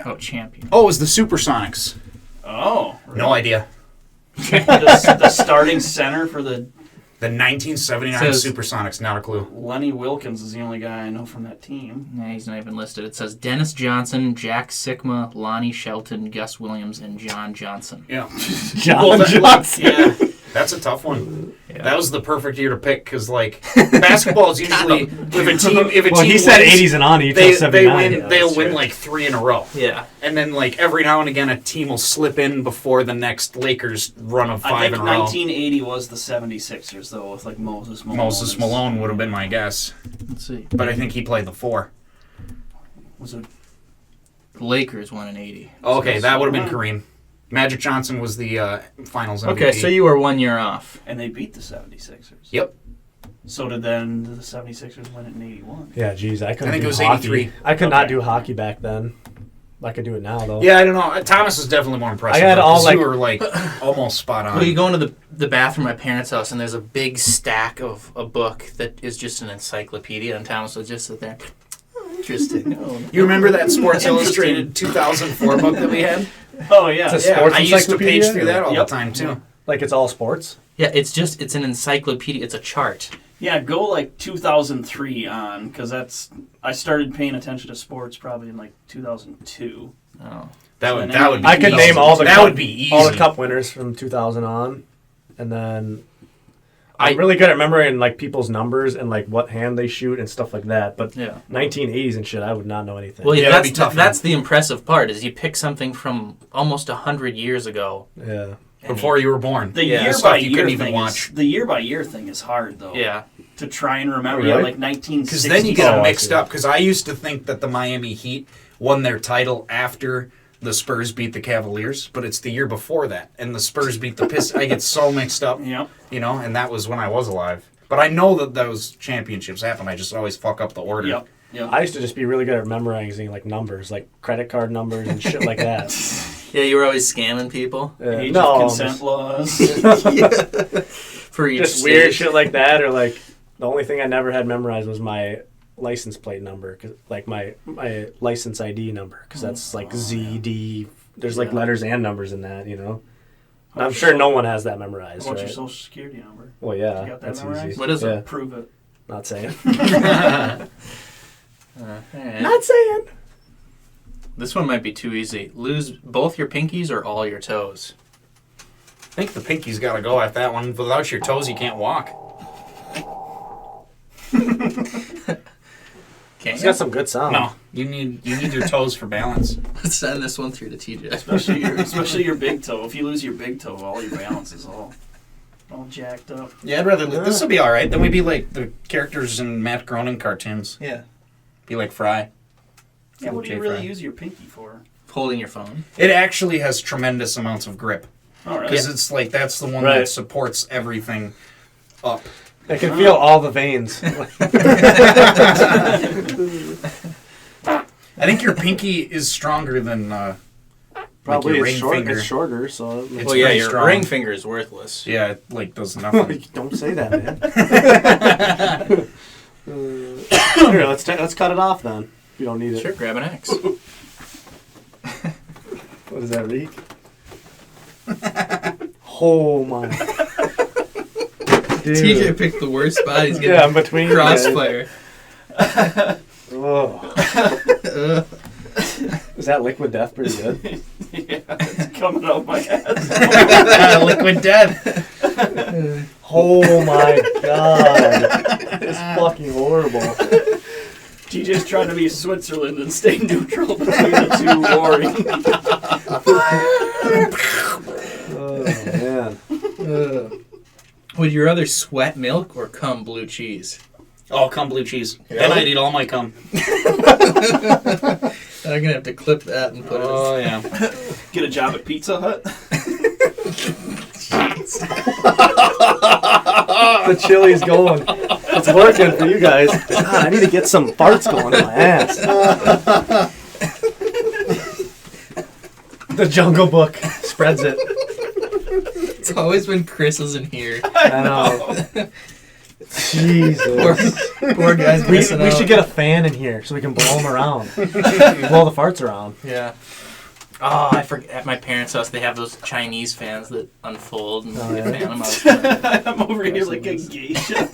Oh, champion. Oh, it was the Supersonics. Oh, really? No idea. the starting center for the The 1979 Says- Supersonics, not a clue. Lenny Wilkins is the only guy I know from that team. Nah, he's not even listed. It says Dennis Johnson, Jack Sikma, Lonnie Shelton, Gus Williams, and John Johnson. Yeah. John Johnson. Yeah. That's a tough one. Yeah. That was the perfect year to pick because, like, basketball is usually if a team. Well, he said 80s and on. He They, tells 79. win. Yeah, they'll that's win true. like 3 in a row, Yeah. and then like every now and again a team will slip in before the next Lakers run of 5 I think in a row. 1980 was the 76ers, though, with like Moses Malone. Moses Malone would have been my guess, Let's see. but I think he played the 4. Was it? The Lakers won in 80. Okay, that would have been Kareem. Magic Johnson was the Finals MVP. Okay, so you were 1 year off. And they beat the 76ers. Yep. So did then the 76ers win it in 81. Yeah, geez, I couldn't I think do it was hockey. 83. I could not Okay. do hockey back then. I could do it now, though. Yeah, I don't know. Thomas is definitely more impressive. I had though, all, 'cause like- you were like almost spot on. Well, you go into the bathroom at my parents' house, and there's a big stack of a book that is just an encyclopedia, and Thomas would just sit there. Oh, interesting. Oh, You remember that Sports Illustrated 2004 book that we had? Oh, yeah. It's a sports I used to encyclopedia? page through that all Yep. the time too. Like it's all sports? yeah, it's an encyclopedia. It's a chart. Yeah, go like 2003 on, because I started paying attention to sports probably in like 2002. Oh. That would be I could easy. name all the that cup, would be easy. all the cup winners from 2000 on, and then I'm I- really good at remembering like people's numbers and like what hand they shoot and stuff like that. But Yeah. 1980s and shit, I would not know anything. Well, Yeah, yeah, that'd be tough, that's the impressive part is you pick something from almost 100 years ago. yeah. Before you were born. The Yeah, year stuff by you year couldn't even thing watch. the year by year thing is hard though. Yeah. To try and remember, Oh, really? yeah, like 1960. Because then you get Oh, them I mixed see. up. Because I used to think that the Miami Heat won their title after the Spurs beat the Cavaliers, but it's the year before that, and the Spurs beat the Pistons. I get so mixed up, Yep. you know, and that was when I was alive. But I know that those championships happen. I just always fuck up the order. Yep. Yep. I used to just be really good at memorizing like numbers, like credit card numbers and shit like that. Yeah, you were always scamming people Age no, of consent just- laws. for each just weird state. shit like that, or like the only thing I never had memorized was my license plate number, cause, like my license ID number, because that's like ZD. There's like Yeah. letters and numbers in that, you know. What's I'm your sure no one has that memerized, What's right? your social security number? Well, yeah, You got that that's memorized? easy. What is Yeah, it? Prove it. not saying. Alright. Not saying. This one might be too easy. Lose both your pinkies or all your toes. I think the pinky's got to go at that one. Without your toes, you can't walk. Can't It's you? got some good sound. No, you need your toes for balance. Let's send this one through to TJ. Especially your big toe. If you lose your big toe, all your balance is all jacked up. Yeah, I'd rather. This will be all right. Then we'd be like the characters in Matt Groening cartoons. Yeah. Be like Fry. Yeah, what do you Jay really Fry. use your pinky for? Holding your phone. It actually has tremendous amounts of grip Oh, really? because it's like that's the one Right. that supports everything up. I can feel all the veins. I think your pinky is stronger than Probably your it's, ring finger. it's shorter, so. It's well, yeah, very your strong. ring finger is worthless. Yeah, it like does nothing. Don't say that, man. Here, let's cut it off then. If you don't need it. Sure, grab an axe. What does that reek? Oh my. Dude. TJ picked the worst spot. He's Yeah, I'm getting between you guys. crossfire. Oh. Is that liquid death pretty good? Yeah, it's coming out my ass. Liquid death. Oh my god. It's fucking horrible. TJ's trying to be Switzerland and stay neutral between the two warring. Oh man. Would you rather sweat milk or cum blue cheese? Oh, cum blue cheese. Then I'd eat all my cum. I'm gonna have to clip that and put Oh it. yeah. Get a job at Pizza Hut. The chili's going. It's working for you guys. God, I need to get some farts going in my ass. The Jungle Book spreads it. It's always when Chris isn't here. I know. Jesus. Poor guy's We missing out. should get a fan in here so we can blow them around. Blow the farts around. Yeah. Oh, I forget. At my parents' house, they have those Chinese fans that unfold and you fan them out. I'm over here like a geisha.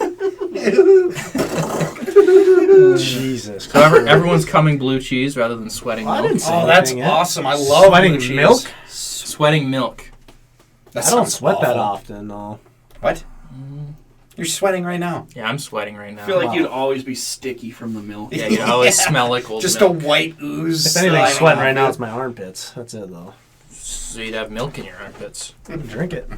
Jesus. So everyone's coming blue cheese rather than sweating I milk. didn't say Oh, that's anything yet. awesome. I love Sweating blue cheese. milk? Sweating milk. That I don't sounds sweat that awful. often, no. What? You're sweating right now. Yeah, I'm sweating right now. I feel like you'd always be sticky from the milk. Yeah, you always smell like old Just milk. a white ooze. If anything's sliding sweating off right now, you. it's my armpits. That's it, though. So you'd have milk in your armpits. Drink it.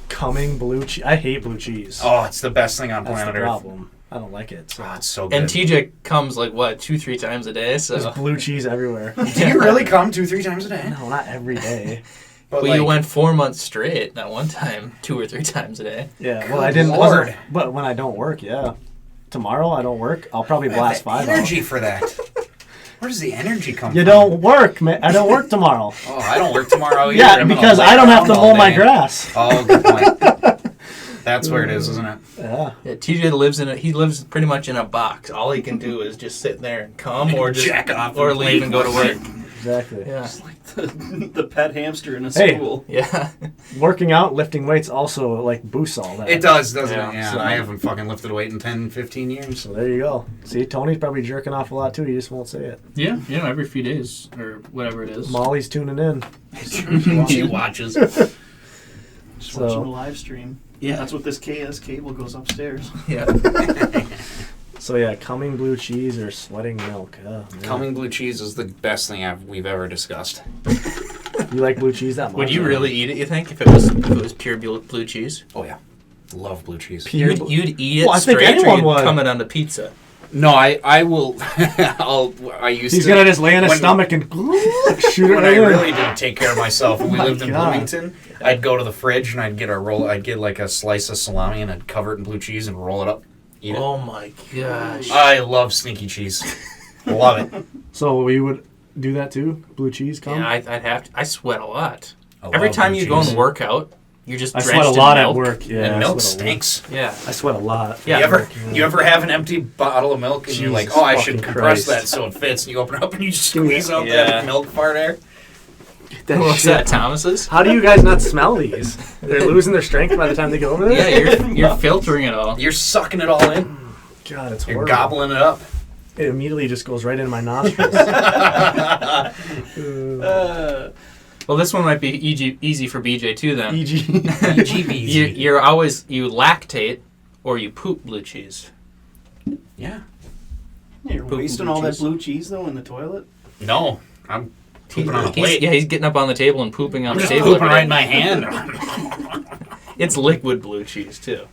Coming blue cheese. I hate blue cheese. Oh, it's the best thing on That's the planet Earth. problem. I don't like it. So. Oh, it's so good. And TJ comes like what, 2-3 times a day. So There's blue cheese everywhere. Do you really come 2-3 times a day? No, not every day. But well, you went 4 months straight that one time, 2 or 3 times a day. Yeah, Good well, I didn't. Lord. Wasn't, but when I don't work, yeah. Tomorrow I don't work. I'll probably I have blast the 5 energy out. for that. Where does the energy come You from? don't work, man. I don't work tomorrow. Oh, I don't work tomorrow either. Yeah, I'm gonna because lay I don't have to around all mow my day. grass. Oh, good point. That's where it is, isn't it? Yeah. Yeah, TJ lives pretty much in a box. All he can do is just sit there and come, or just Jack off or and leave play and go to work. Exactly. Yeah, The pet hamster in a Hey. school. yeah. Working out, lifting weights also like boosts all that. It does, doesn't Yeah. it? Yeah, So- I haven't fucking lifted a weight in 10, 15 years. So there you go. See, Tony's probably jerking off a lot too. He just won't say it. Yeah, every few days or whatever it is. Molly's tuning in. She watches. Just So- watching the live stream. Yeah. That's what this cable goes upstairs. Yeah. So yeah, coming blue cheese or sweating milk. Oh, man. Coming blue cheese is the best thing we've ever discussed. You like blue cheese that much? Would you really eat it? You think if it was pure blue cheese? Oh yeah, love blue cheese. Pure You'd eat it Well, I think straight, or anyone you'd would. come it on the pizza. No, I will. I used He's to. gonna just lay on his when- stomach and shoot it When right I in. really didn't take care of myself, when we My lived in God. Bloomington, I'd go to the fridge and I'd get I'd get like a slice of salami and I'd cover it in blue cheese and roll it up. Eat it. Oh my gosh! I love sneaky cheese. Love it. So you would do that too? Blue cheese come? Yeah, I'd have to. I sweat a lot. I Every love time blue you go cheese. and work out, you're just I drenched sweat a lot in at milk. work. Yeah, And I milk sweat a lot. stinks. Yeah. I sweat a lot. Yeah. You ever have an empty bottle of milk and you're like, Jesus oh, I should fucking compress Christ. that so it fits, and you open it up and you just squeeze out Yeah. that milk part there. That What's shit. that, Thomas's? How do you guys not smell these? They're losing their strength by the time they get over there? Yeah, you're filtering it all. You're sucking it all in. God, it's You're horrible. gobbling it up. It immediately just goes right into my nostrils. Well, this one might be easy for BJ too. Then E.g. you lactate or you poop blue cheese. Yeah. You're Poop wasting blue all cheese. that blue cheese though in the toilet. No, I'm pooping on a plate. He's getting up on the table and pooping on I'm the just table. pooping every right in day. my hand. It's liquid blue cheese too.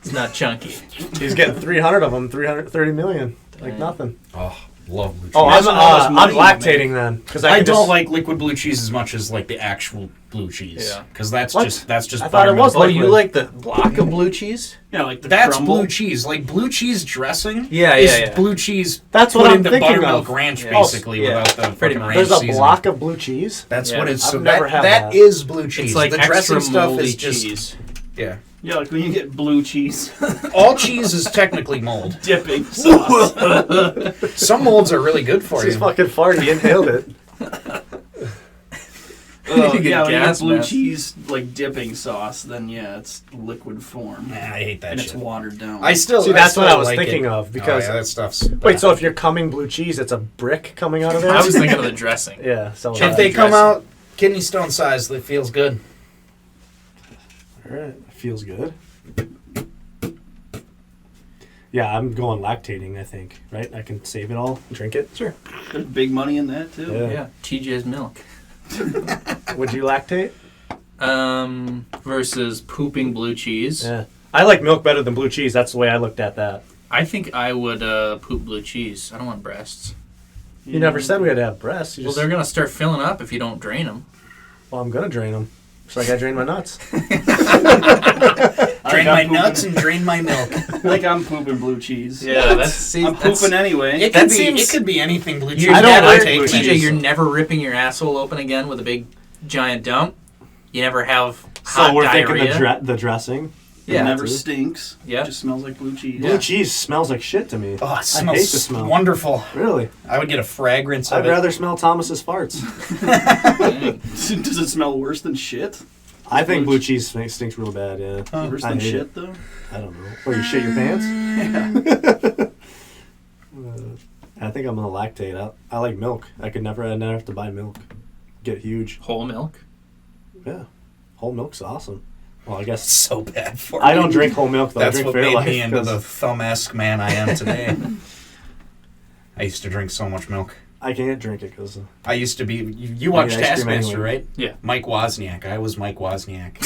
It's not chunky. He's getting 300 of them, 330 million. Like nothing. Oh, love blue cheese. Oh, Imagine all this I'm money you lactating then. Because I don't like liquid blue cheese as much as like the actual blue cheese. Yeah. Because that's What? just I thought it was Oh, buttermilk. you like the block of blue cheese? Yeah, like the That's crumble. blue cheese. Like blue cheese dressing. Yeah, is yeah, yeah. blue cheese. That's put what I'm into thinking buttermilk of. ranch, Yeah. basically, Yeah, without the pretty fucking much. ranch There's a seasoning. block of blue cheese. That's Yeah. what it's. I've So never had that that. is blue cheese. It's like the extra dressing stuff moldy is just cheese. yeah. Yeah, like when you get blue cheese All cheese is technically mold. dipping sauce. Some molds are really good for This is you. fucking fart. He inhaled it. Oh, You get yeah, when you get gas blue mask. cheese like dipping sauce, then yeah, it's liquid form. Nah, I hate that and shit. it's watered down. I still See, that's what I was like thinking it. of, because- oh, yeah, that stuff's Wait, so if you're coming blue cheese, it's a brick coming out of there? I was thinking of the dressing. Yeah. So if they come dressing. out kidney stone size, it feels good. All right. Feels good. Yeah, I'm going lactating, I think. Right? I can save it all, drink it. Sure. There's big money in that too. Yeah. Yeah, TJ's milk. Would you lactate? Versus pooping blue cheese. Yeah. I like milk better than blue cheese. That's the way I looked at that. I think I would poop blue cheese. I don't want breasts. You never said we had to have breasts. You Well, just, they're gonna start filling up if you don't drain them. well, I'm going to drain them. So I got to drain my nuts. Drain I'm my pooping. nuts and drain my milk. Like I'm pooping blue cheese. Yeah, that's I'm pooping anyway. It That could be. seems- It could be anything blue cheese. You're I don't never, like take blue me. TJ, cheese. you're never ripping your asshole open again with a big giant dump. You never have So hot we're diarrhea. thinking the dressing. It Yeah. never too. stinks. Yeah. It just smells like blue cheese. Blue cheese smells like shit to me. Oh, it I hate the smells smell. wonderful. Really? I would get a fragrance of I'd it. rather smell Thomas's farts. Does it smell worse than shit? I think blue cheese stinks real bad, yeah. Worse I than hate shit, it. though? I don't know. Or you shit your pants? Yeah. I think I'm gonna lactate. I like milk. I'd never have to buy milk. Get huge. Whole milk. Yeah. Whole milk's awesome. Well, I It's guess so bad for I me. don't drink whole milk though. That's I drink what made Fairlife me into 'cause the thumb-esque man I am today. I used to drink so much milk. I can't drink it because I used to be. You watched ice cream Taskmaster, anyway. right? Yeah. Mike Wozniak. I was Mike Wozniak.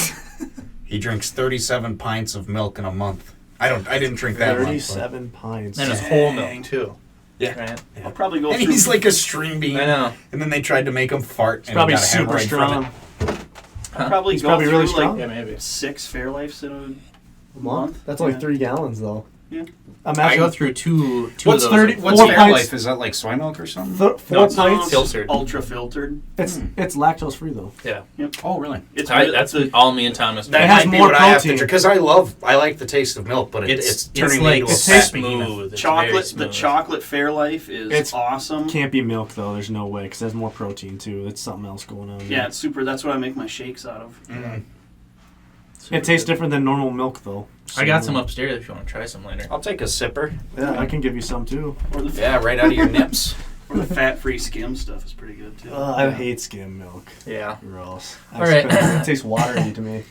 He drinks 37 pints of milk in a month. I didn't drink that much. 37 pints. And it's whole Dang. milk too. Yeah. Right. I'll probably go And through. he's like a string bean. I know. And then they tried to make him fart. It's and probably he got a super hemorrhoid from strong. it. I'll probably He's go probably through really strong. Yeah, maybe. 6 Fairlifes in A month? That's only Yeah. 3 gallons though. Yeah. I Imagine go through two What's of those. 30? like, What's Four Fairlife? pints. Is that like soy milk or something? 4 No, it's pints. filtered. Ultra filtered. It's lactose free though. Yeah. Oh, really? It's That's the, all me and Thomas. That It do. has might be more what I have to protein. drink because I like the taste of milk, but it's turning me like into a it tastes fat behemoth. smooth. It's very chocolate. The smooth. chocolate Fairlife is It's- awesome. Can't be milk though. There's no way because there's more protein too. It's something else going on. Yeah, it's super. That's what I make my shakes out of. Mm. It tastes different than normal milk though. I got some upstairs if you want to try some later. I'll take a sipper. Yeah, I can give you some too. Or the Yeah, right out of your nips. or the fat-free skim stuff is pretty good too. I hate skim milk. Yeah. Gross. All right. It tastes watery to me.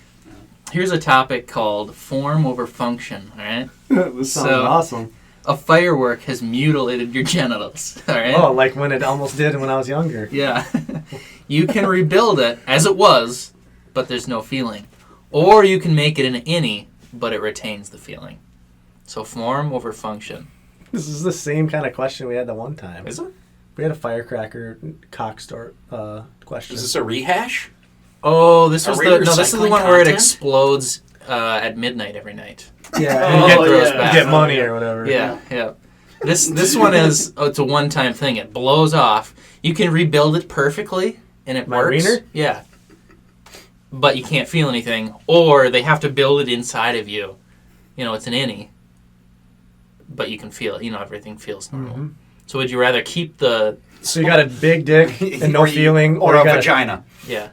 Here's a topic called form over function. All right. This sounds So- awesome. A firework has mutilated your genitals. All right. Oh, like when it almost did when I was younger. Yeah. You can rebuild it as it was, but there's no feeling. Or you can make it an innie, but it retains the feeling. So form over function. This is the same kind of question we had that one time. Is it? We had a firecracker cock store question. Is this a rehash? Oh, this Are was we this is the recycling one where it content? explodes at midnight every night. Yeah, And Oh, get yeah. throws back. get money or whatever. Yeah, yeah. This one is it's a one-time thing. It blows off. You can rebuild it perfectly, and it My works. wiener? Yeah. But you can't feel anything, or they have to build it inside of you. You know, it's an innie, but you can feel it. You know, everything feels normal. Mhm. So would you rather keep the So you got a big dick and no Or you- feeling, or you a got vagina. yeah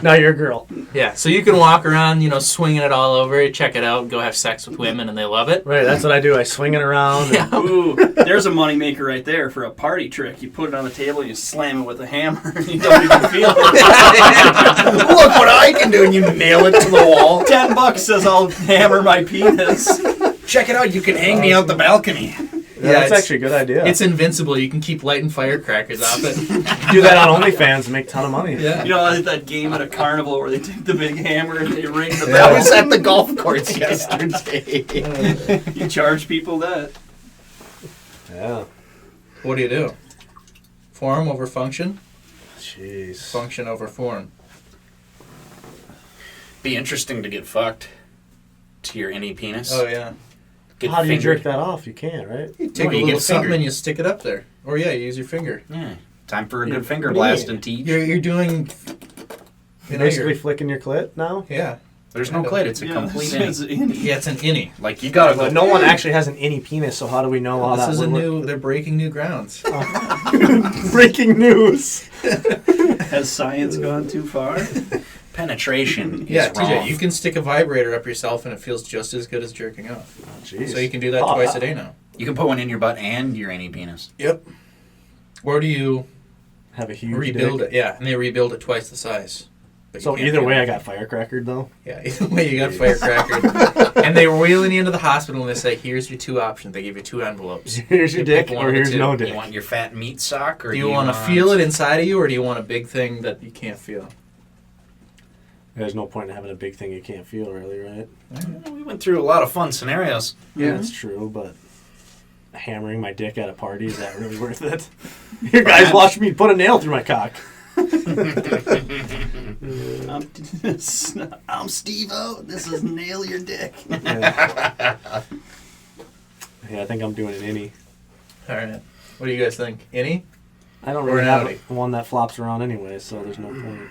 Now you're a girl. yeah? So you can walk around, you know, swinging it all over, check it out, go have sex with women, and they love it. Right, that's what I do. I swing it around. and- Yeah. Ooh, there's a moneymaker right there for a party trick. You put it on the table and you slam it with a hammer and you don't even feel it. Look what I can do, and you nail it to the wall. $10 says I'll hammer my penis. Check it out. You can hang me out the balcony. Yeah, that's it's- actually a good idea. It's invincible. You can keep lighting firecrackers off it. do that on OnlyFans and make a ton of money. Yeah. You know, like that game at a carnival where they take the big hammer and they ring the I bell. was at the golf course yesterday. You charge people that. Yeah. What do? Form over function? Jeez. Function over form. Be interesting to get fucked to your innie penis. Oh, yeah. Get How do you fingered. jerk that off? You can't, right? You take No, a you little get something fingered. and you stick it up there. Or, yeah, you use your finger. Yeah. Time for a Yeah. good finger What do you blast mean? and teach. You're doing... You're basically flicking your clit now? Yeah. There's no clit. It's a complete it's innie. innie. Yeah, it's an innie. Like, you gotta go. But no one actually has an innie penis, so how do we know how This that is a would new... They're breaking new grounds. work? Breaking news. Has science gone too far? Penetration Yeah, is wrong. TJ, you can stick a vibrator up yourself and it feels just as good as jerking off. Jeez. So you can do that Oh, twice a day now. You can put one in your butt and your innie penis. Yep. Or do you Have a huge rebuild dick. it? Yeah, and they rebuild it twice the size. But you So can't either feel way, I anything. got firecrackered though. Yeah, either way you got firecracker. And they were wheeling you into the hospital and they say, here's your two options. They give you two envelopes. Here's your You dick, pick one or of the here's two. no Do you dick. want your fat meat sock, or Do you want to feel it inside of you or do you want a big thing that you can't feel? There's no point in having a big thing you can't feel, really, right? We went through a lot of fun scenarios. Yeah, that's true, but hammering my dick at a party, is that really worth it? Your guys watched me put a nail through my cock. I'm Steve-O. This is Nail Your Dick. Yeah, I think I'm doing an innie. All right. What do you guys think? Any? I don't Or really an have outie. one that flops around anyway, so there's no point.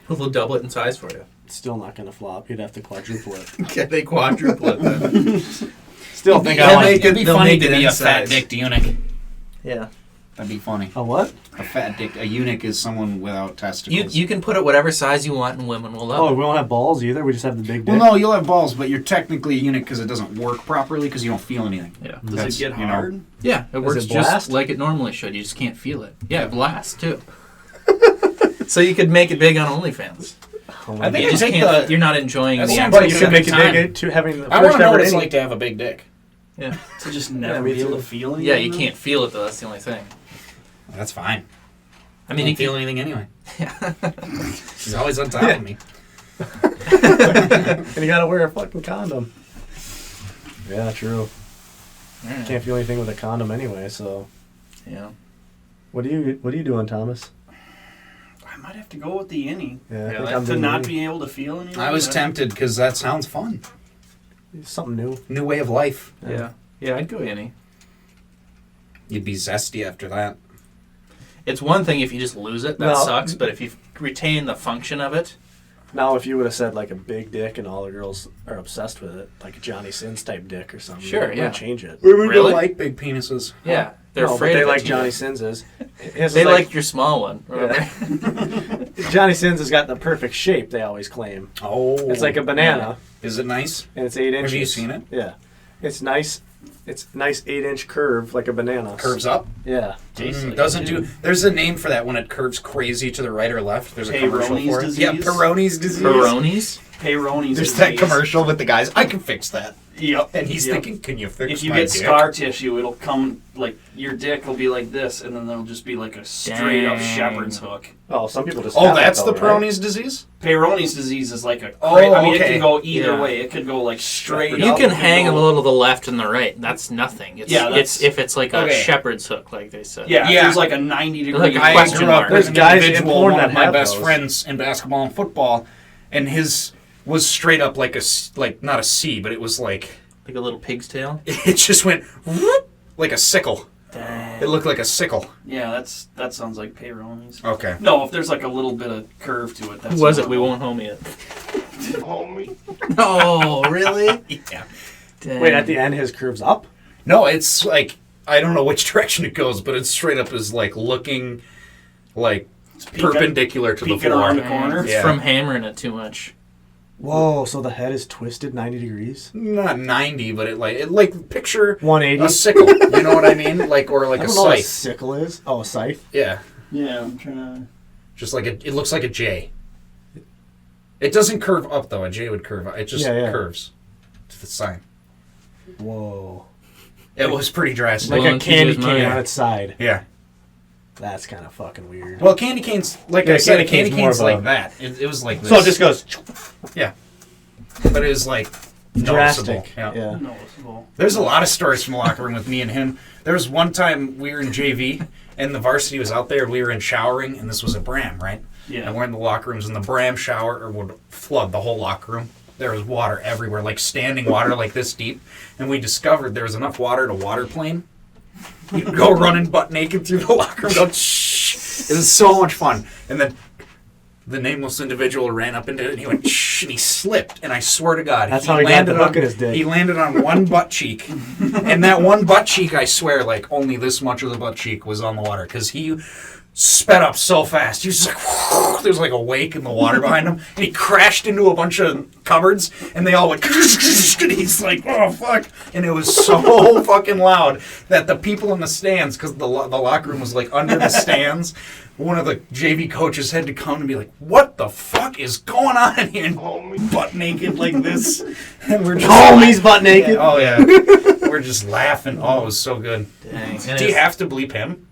We'll double it in size for you. It's still not going to flop. You'd have to quadruple it. Can they quadruple it then? Still think They'll I like make it. it'd be they'll funny make to it be in a fat size. dicked eunuch. Yeah. That'd be funny. A what? A fat dick. A eunuch is someone without testicles. You can put it whatever size you want and women will Oh, love we don't have balls either? We just have the big dick? Well, no, you'll have balls, but you're technically a eunuch because it doesn't work properly because you don't feel anything. it. Yeah. Does That's, it get you know, hard? Yeah, it works it blast? just like it normally should. You just can't feel it. Yeah, it blasts too. So you could make it big on OnlyFans. Oh, I think You I'd just take can't. the- You're not enjoying That the sounds actual But you Take could make it time. big to having the I want first to know ever what it's innie. like to have a big dick. Yeah. To just never me be able too. to feel it. Yeah, you can't feel it though. That's the only thing. That's fine. I I mean, don't you feel can. anything anyway. She's always on top of me. And you gotta wear a fucking condom. Yeah, true. Yeah. Can't feel anything with a condom anyway, so... Yeah. What are you doing, Thomas? I might have to go with the innie. Yeah, I Yeah, think that- I'm To doing not innie. be able to feel anything. I was tempted because that sounds fun. Something new. New way of life. Yeah. Yeah, I'd go any. You'd be zesty after that. It's one thing if you just lose it, that No. sucks. But if you retain the function of it, Now, if you would have said like a big dick and all the girls are obsessed with it, like a Johnny Sins type dick or something, Sure, I'm yeah. gonna change it. Women Really? don't like big penises. yeah, they're No, afraid but they of like it. Johnny Sins's. His They is like your small one. Remember? Johnny Sins has got the perfect shape. They always claim Oh. it's like a banana, Is it nice? and it's 8 inches. Have you seen it? Yeah, it's nice. It's nice 8-inch curve like a banana. Curves up? Yeah. Doesn't do. There's a name for that when it curves crazy to the right or left. There's a commercial Peyronie's for it. disease? Yeah, Peyronie's disease. Peyronie's? Peyronie's There's that disease. commercial with the guys. I can fix that. Yep. And he's Yep. thinking, can you fix If you my get dick? scar tissue, it'll come like your dick will be like this, and then there'll just be like a straight up Dang. shepherd's hook. Oh, some people just. Oh, have that's that, the though, right? Peyronie's disease? Peyronie's disease is like a. Oh, I mean, it okay. can go either Yeah. way. It could go like straight. You up, can it could hang a go- little to the left and the right. That's nothing. It's, Yeah, it's if it's like a Okay. shepherd's hook, like they said. Yeah, Yeah. there's like a 90-degree. Like a I question grew mark. up There's with an guys in individual, porn one that of my have best those. friends in basketball and football, and his was straight up like like not a C, but it was like Like a little pig's tail. it just went whoop, like a sickle. Dang. It looked like a sickle. Yeah, that sounds like Peyronie's. Okay. No, if there's like a little bit of curve to it, that's Who was it? not- We won't homie it. No, really? Yeah. Dang. Wait, at the end, his curves up. No, it's like I don't know which direction it goes, but it's straight up as like looking like It's peeking- perpendicular to the peeking floor. around the Dang. corner. It's Yeah. from hammering it too much. Whoa! So the head is twisted 90 degrees. Not 90, but it like picture 180. a sickle. You know what I mean? Like or like I a don't know what a scythe. sickle is. Oh, a scythe. Yeah. Yeah, I'm trying to. Just like it looks like a J. It doesn't curve up though. A J would curve up. It just Yeah, yeah. curves. It's the sign. Whoa! It was pretty drastic. Like Well, a candy Jesus, cane man. on its side. Yeah. That's kind of fucking weird. Well, candy canes, like Yeah, I said, a candy candy cane's more cane's of like a- that. It was like this. So it just goes yeah. But it was like noticeable. drastic. Yeah. Noticeable. There's a lot of stories from the locker room with me and him. There was one time we were in JV and the varsity was out there. We were in showering and this was at Bram, right? Yeah. And we're in the locker rooms and the Bram shower would flood the whole locker room. There was water everywhere, like standing water like this deep. And we discovered there was enough water to waterplane. You'd go running butt naked through the locker room. Go, shh. It was so much fun. And then the nameless individual ran up into it and he went shh and he slipped. And I swear to God, That's how he got landed the hook on, in his dick. He landed on one butt cheek. And that one butt cheek, I swear, like only this much of the butt cheek was on the water. Because he sped up so fast. He was just like, there's like a wake in the water behind him. And he crashed into a bunch of cupboards. And they all went, and he's like, oh, fuck. And it was so fucking loud that the people in the stands, because the locker room was like under the stands, one of the JV coaches had to come and be like, what the fuck is going on in here? And butt naked like this. And we're just Homie's butt naked. Oh, yeah. We're just laughing. Oh, it was so good. Dang. Do you have to bleep him?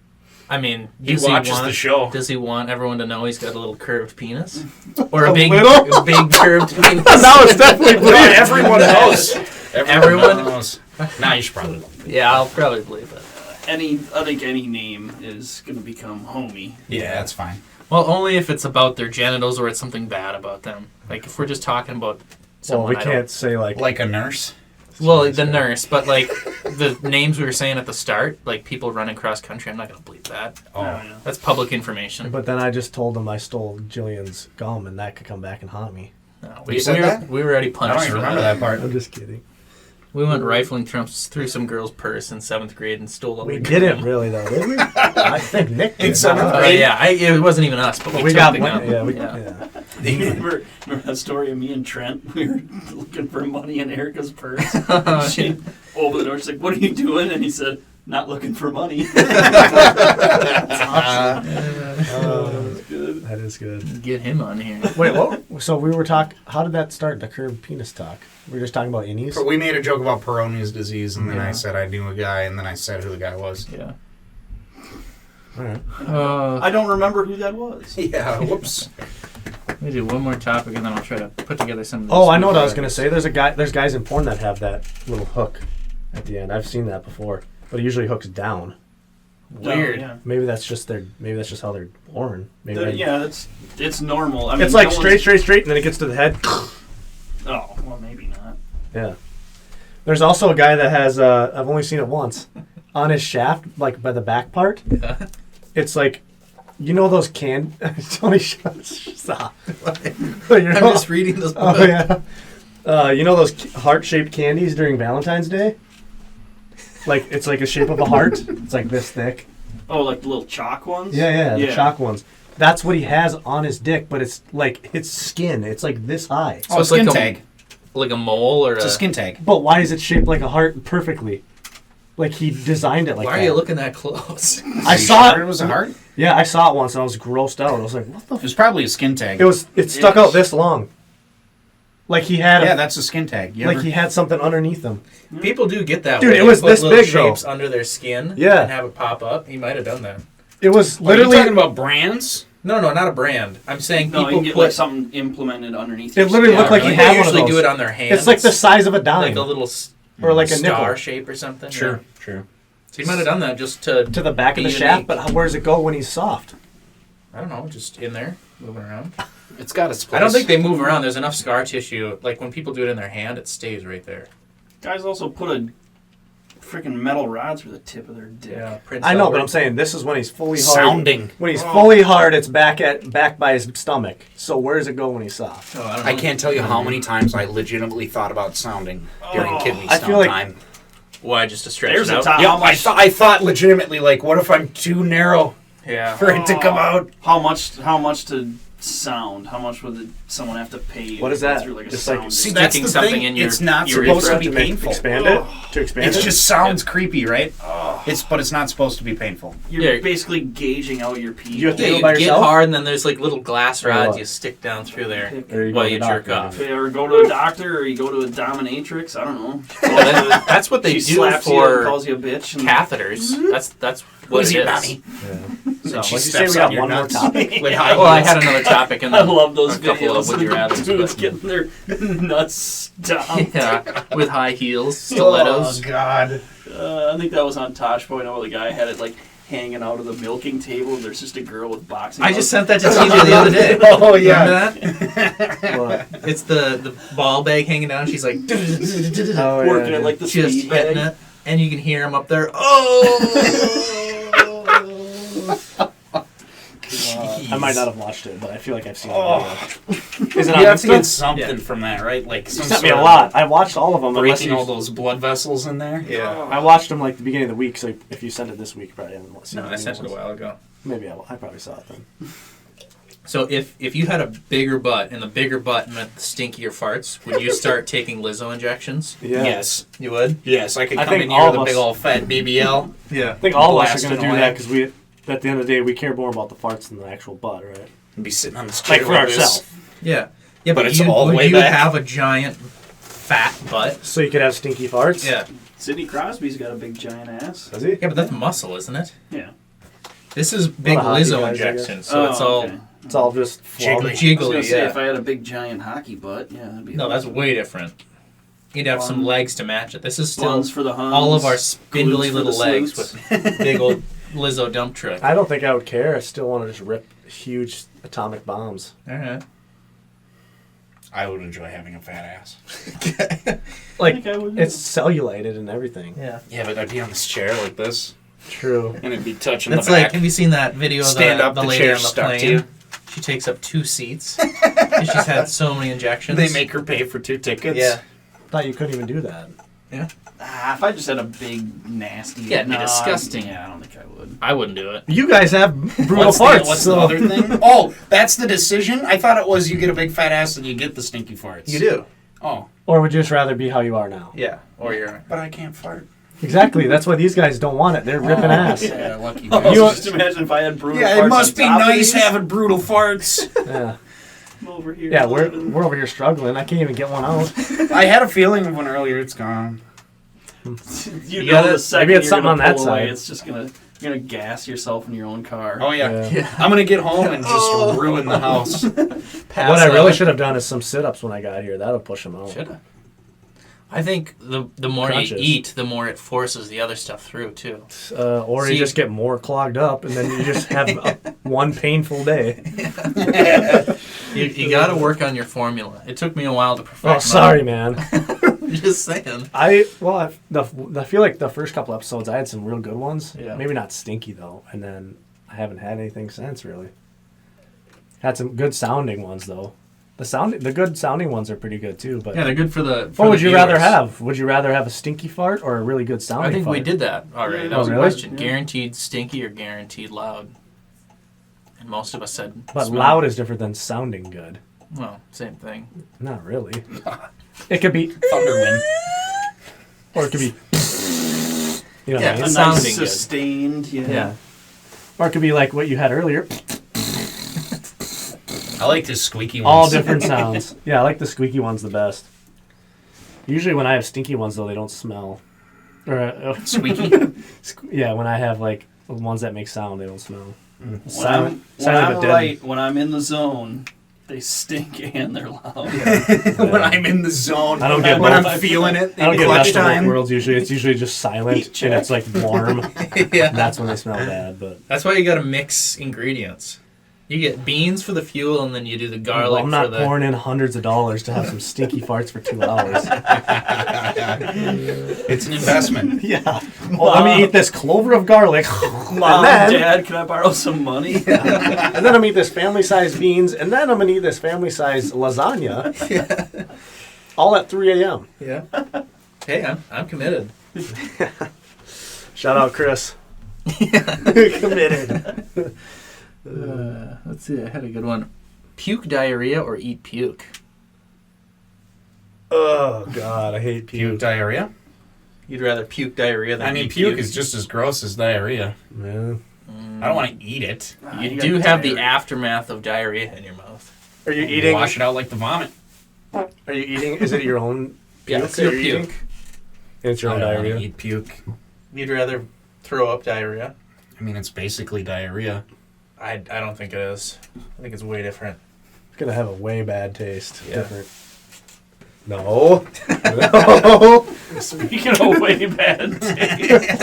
I mean, He does watches want, the show. Does he want everyone to know he's got a little curved penis? Or a A big, little? a big curved penis? Now it's definitely No, bleeding. everyone knows. Everyone? knows. Nah, you should probably bleep it. Yeah, I'll probably believe it. I think any name is gonna become homie. Yeah, that's fine. Well, only if it's about their genitals or it's something bad about them. Like if we're just talking about Well, someone, we can't say Like a nurse. Well, the nurse, but like the names we were saying at the start, like people running cross country, I'm not gonna believe that. Oh. Yeah. That's public information. But then I just told him I stole Jillian's gum, and that could come back and haunt me. No, You said that? we were already I punished. don't even for remember that part. I'm just kidding. We went rifling through some girl's purse in 7th grade and stole all We her didn't gum. really though, did we? I think Nick did. In 7th Oh, grade? yeah, it wasn't even us, but we We took got the one. gum. Yeah. remember that story of me and Trent? We were looking for money in Erica's purse. She opened the door. She's like, "What are you doing?" And he said, "Not looking for money." That's awesome. That's good. That is good. Get him on here. Wait, what? So we were talking. How did that start? The curved penis talk. We were just talking about innies. But we made a joke about Peyronie's disease, and then Yeah. I said I knew a guy, and then I said who the guy was. Yeah. All right. I don't remember who that was. Yeah, whoops. Let me do one more topic and then I'll try to put together some of these. Oh, I know what I was gonna say. There's guys in porn that have that little hook at the end. I've seen that before, but it usually hooks down. Weird. Yeah. Maybe that's just how they're born. Maybe Yeah, it's normal. I mean, it's like no one's- straight, and then it gets to the head. Oh, well, maybe not. Yeah. There's also a guy that has. I've only seen it once. On his shaft, like by the back part, Yeah. it's like, you know those Tony, stop. I'm just reading this book. Oh yeah. You know those heart-shaped candies during Valentine's Day? Like it's like a shape of a heart. It's like this thick. Oh, like the little chalk ones? Yeah, the chalk ones. That's what he has on his dick, but it's like it's skin. It's like this high. So Oh, it's skin like tag. Like a mole or It's a skin tag. But why is it shaped like a heart perfectly? Like he designed it like Why that. are you looking that close? I Are you saw sure it. it was a heart? Yeah, I saw it once and I was grossed out. I was like, what the It was probably a skin tag. It stuck out this long. Like he had Yeah, that's a skin tag. You like ever- he had something underneath him. People do get that. Dude, way. it was They put this little big, though. shapes under their skin. Yeah. And have it pop up. He might have done that. It was Are you literally talking about brands? No, not a brand. I'm saying No, you people can get put. like something implemented underneath. It your literally skin. looked like he they had one of usually those. do it on their hands. It's like the size of a dime. like a little or like a star nickel. shape or something. Sure. Yeah. Sure. So he might have done that just to To the back of be the shaft, unique. but where does it go when he's soft? I don't know, just in there, moving around. It's got its place. I don't think they move around. There's enough scar tissue. Like when people do it in their hand, it stays right there. Guys also put a freaking metal rods through the tip of their dick. Yeah, Prince I know, Albert. but I'm saying this is when he's fully hard. Sounding. When he's fully hard, it's back by his stomach. So where does it go when he's soft? Oh, I don't know. I can't tell you how many times I legitimately thought about sounding during kidney I stone feel like- time. Why just to stretch There's it a out? top. Yeah, How much? I thought legitimately, like, what if I'm too narrow Yeah. for it to come out? How much to sound? How much would someone have to pay you What to is go that? through like a Just like- sound? See, system? that's Sticking the something thing. in your It's not urethra supposed to be To make- painful. expand it? To expand It it? just sounds creepy, right? But it's not supposed to be painful. You're Yeah. basically gauging out your pee. You have to Yeah, do it you by get yourself? hard, and then there's like little glass Or rods what? you stick down through there Or you go while to you the jerk doctor, off. Or go to a doctor, or you go to a dominatrix. I don't know. That's what they She do slaps you and for calls you a bitch. And catheters. That's what Who's it your is. mommy? So, She What'd you say? steps We on got your one more nuts topic? with high well, I heels. had another topic, and I love those a couple videos of would you rather. dudes getting their nuts stomped. Yeah, with high heels, stilettos. Oh, God. I think that was on Tosh Point. Oh, the guy had it like hanging out of the milking table. And there's just a girl with boxing. I just gloves. sent that to TJ the other day. Oh, yeah. Remember that? What? It's the ball bag hanging down. She's like Oh, working yeah, it like the just speed hitting bag. it, and you can hear him up there. Oh! I might not have watched it, but I feel like I've seen Oh. it. Is it on You have to Insta? get something Yeah. from that, right? Like You some sent me sort a of lot. I watched all of them. unless breaking you- all those blood vessels in there. Yeah. I watched them like the beginning of the week, so if you sent it this week, you probably haven't seen No, it. I sent it a while ago. Maybe I probably saw it then. So if you had a bigger butt and the bigger butt meant the stinkier farts, would you start taking Lizzo injections? Yeah. Yes. You would? Yes, I could I come think in here all with a of big us- old fat BBL. Yeah. I think all of us are Blasting going to do away. that because at the end of the day, we care more about the farts than the actual butt, right? And be sitting on this chair Like for this. ourselves. Yeah. Yeah, But but it's you, all the would way you back. have a giant fat butt? So you could have stinky farts? Yeah. Sidney Crosby's got a big giant ass. Does he? Yeah, but that's muscle, isn't it? Yeah. This is big Lot of hockey Lizzo guys, I injections, so it's Oh, all okay. It's all just Jiggly. I was gonna jiggly. say Yeah. if I had a big giant hockey butt, yeah, that'd be. No, that's way different. You'd have some Blonde. legs to match it. This is still Buns for the Huns. all of our spindly glutes for little the legs sleuths. with big old. Lizzo dump truck. I don't think I would care. I still want to just rip huge atomic bombs. All right. I would enjoy having a fat ass. Like, I think I would. it's cellulated and everything. Yeah. Yeah, but I'd be on this chair like this, True. and it'd be touching That's the back. like, have you seen that video of Stand up, the the lady chair on the stuck to plane? you. She takes up 2 seats. And she's had so many injections. They make her pay for 2 tickets. Yeah. Thought you couldn't even do that. Yeah. If I just had a big, nasty... Yeah, it'd be disgusting. Yeah, I don't think I would. I wouldn't do it. You guys have brutal What's farts. the other thing? Oh, that's the decision? I thought it was you get a big fat ass and you get the stinky farts. You do. Oh. Or would you just rather be how you are now? Yeah. Or you're... But I can't fart. Exactly. That's why these guys don't want it. They're ripping ass. Yeah, lucky Oh, bastard. just imagine if I had brutal farts Yeah, it must on be top of nice these. having brutal farts. Yeah. I'm over here. Yeah, we're living- over here struggling. I can't even get one out. I had a feeling of one earlier. It's gone. You gotta- know the second maybe it's you're something gonna on that pull away, side. It's just you're gonna gas yourself in your own car. Oh, yeah. Yeah. I'm going to get home and just ruin the house. What I really should have done is some sit-ups when I got here. That'll push them out. Should have. I think the more Crunches. you eat, the more it forces the other stuff through, too. Or See- you just get more clogged up, and then you just have one painful day. You got to work on your formula. It took me a while to perfect Oh, sorry, man. mine. Just saying. I feel like the first couple episodes I had some real good ones. Yeah. Maybe not stinky though, and then I haven't had anything since really. Had some good sounding ones though. The good sounding ones are pretty good too. But Yeah, they're good for the. what would you rather have? Would you rather have a stinky fart or a really good sounding? I think fart? we did that already. That Oh, was a really? question. Guaranteed stinky or guaranteed loud? And most of us said. But smell. loud is different than sounding good. Well, same thing. Not really. It could be, Thunderwind. or it could be. You know Yeah, what I A mean? sounding nice good. sustained. Yeah. Or it could be like what you had earlier. I like this squeaky one. All different sounds. Yeah, I like the squeaky ones the best. Usually when I have stinky ones, though, they don't smell. Or Squeaky? yeah, when I have like ones that make sound, they don't smell. When Silent I'm but dead. right, when I'm in the zone, they stink and they're loud. When I'm in the zone. I don't get when both. I'm feeling it I don't in get clutch best of both time. worlds usually. It's usually just silent and it's like warm. Yeah. That's when they smell bad. But That's why you got to mix ingredients. You get beans for the fuel, and then you do the garlic well, I'm not for the. pouring in hundreds of dollars to have some stinky farts for 2 hours. It's an investment. Yeah. Well, let me eat this clover of garlic. Mom, and, then, Dad, can I borrow some money? and then I'm gonna eat this family-sized beans, and then I'm gonna eat this family-sized lasagna. All at 3 a.m. Yeah. Hey, I'm committed. Shout out, Chris. Committed. Let's see. I had a good one. Puke diarrhea or eat puke? Oh God, I hate Puke puke. diarrhea? You'd rather puke diarrhea than I mean, eat puke is just as gross as diarrhea. Yeah. I don't want to eat it. You got do have the diarrhea. aftermath of diarrhea in your mouth. Are you eating? Wash it out like the vomit. Are you eating? Is it your own? Yeah, puke it's that your you're eating? puke. It's your I own don't want to diarrhea. eat puke. You'd rather throw up diarrhea? I mean, it's basically diarrhea. I don't think it is. I think it's way different. It's gonna have a way bad taste. Yeah. Different. No. No. Speaking of way bad taste.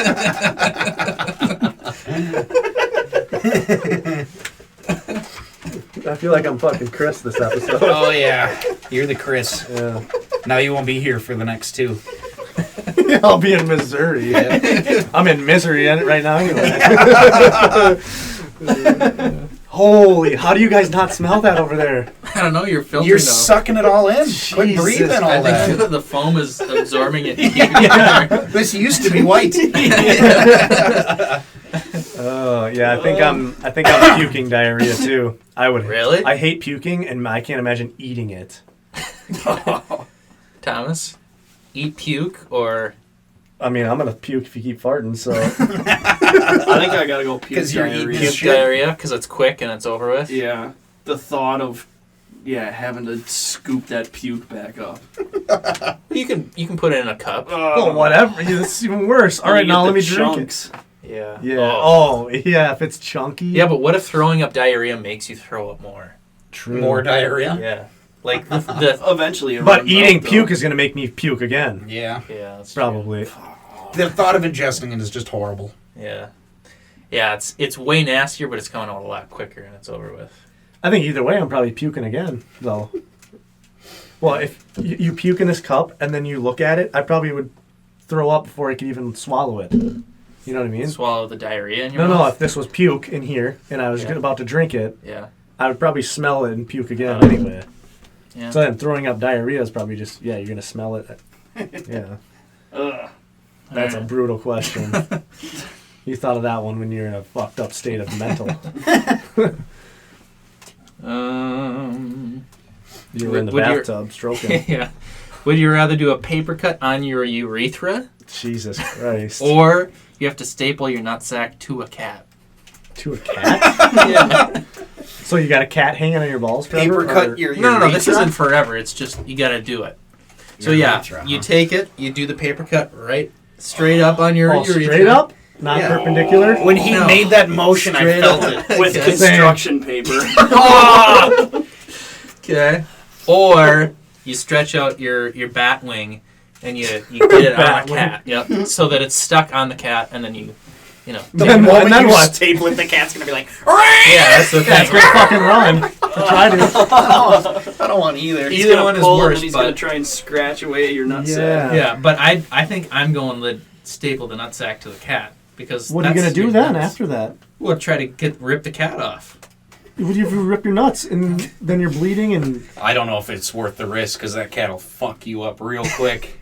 I feel like I'm fucking Chris this episode. Oh, yeah. You're the Chris. Yeah. Now you won't be here for the next 2. I'll be in Missouri. I'm in misery right now anyway. Holy, how do you guys not smell that over there? I don't know. You're filtering. You're though. sucking it all in. Quit Jesus. breathing I all that. think the foam is absorbing it. Yeah. This used to be white. Oh yeah, I think I'm puking diarrhea too. I would Really? I hate puking and I can't imagine eating it. Thomas, eat puke or I mean, I'm gonna puke if you keep farting. So I think I gotta go puke 'Cause you're eating diarrhea. puke shit. diarrhea because it's quick and it's over with? Yeah. The thought of having to scoop that puke back up. You can put it in a cup. well, whatever. Yeah, this is even worse. All right, now let me drink chunks. Yeah. it. Yeah. Oh yeah, if it's chunky. Yeah, but what if throwing up diarrhea makes you throw up more? True. More diarrhea? Yeah. Like the Eventually, it But runs eating out, though. puke is gonna make me puke again. Yeah. yeah, that's true. Probably. The thought of ingesting it is just horrible. Yeah. Yeah, it's way nastier, but it's coming out a lot quicker and it's over with. I think either way, I'm probably puking again, though. Well, if you puke in this cup and then you look at it, I probably would throw up before I could even swallow it. You know what I mean? Swallow the diarrhea in your No, mouth? if this was puke in here and I was about to drink it, Yeah. I would probably smell it and puke again anyway. Yeah. So then throwing up diarrhea is probably just, you're going to smell it. Yeah. Ugh. That's a brutal question. You thought of that one when you're in a fucked up state of mental. You were in the Would you- bathtub stroking. Yeah. Would you rather do a paper cut on your urethra, Jesus Christ. or you have to staple your nutsack to a cat? To a cat? Yeah. So you got a cat hanging on your balls forever? Paper cut or- your No, this urethra? isn't forever. It's just, you got to do it. So Your yeah, urethra, you huh? take it, you do the paper cut right straight up on your Oh, urethra. straight up? Not Yeah. perpendicular? When he No. made that motion, I Straight felt up. it. With Okay. construction paper. Okay. Or you stretch out your bat wing and you get it on Bat a cat. Yep. So that it's stuck on the cat, and then you know. Then The what? moment Then you what? staple it, the cat's gonna be like, Yeah, that's the Yeah, it's thing. gonna fucking run. Try to. I don't want either. He's Either gonna one is pull worse, and he's but- gonna try and scratch away at your nutsack. Yeah. Yeah, but I think I'm going to staple the nutsack to the cat, because What are you that's gonna do your then nuts. after that? We'll try to rip the cat off. What do you rip your nuts and then you're bleeding and I don't know if it's worth the risk because that cat'll fuck you up real quick.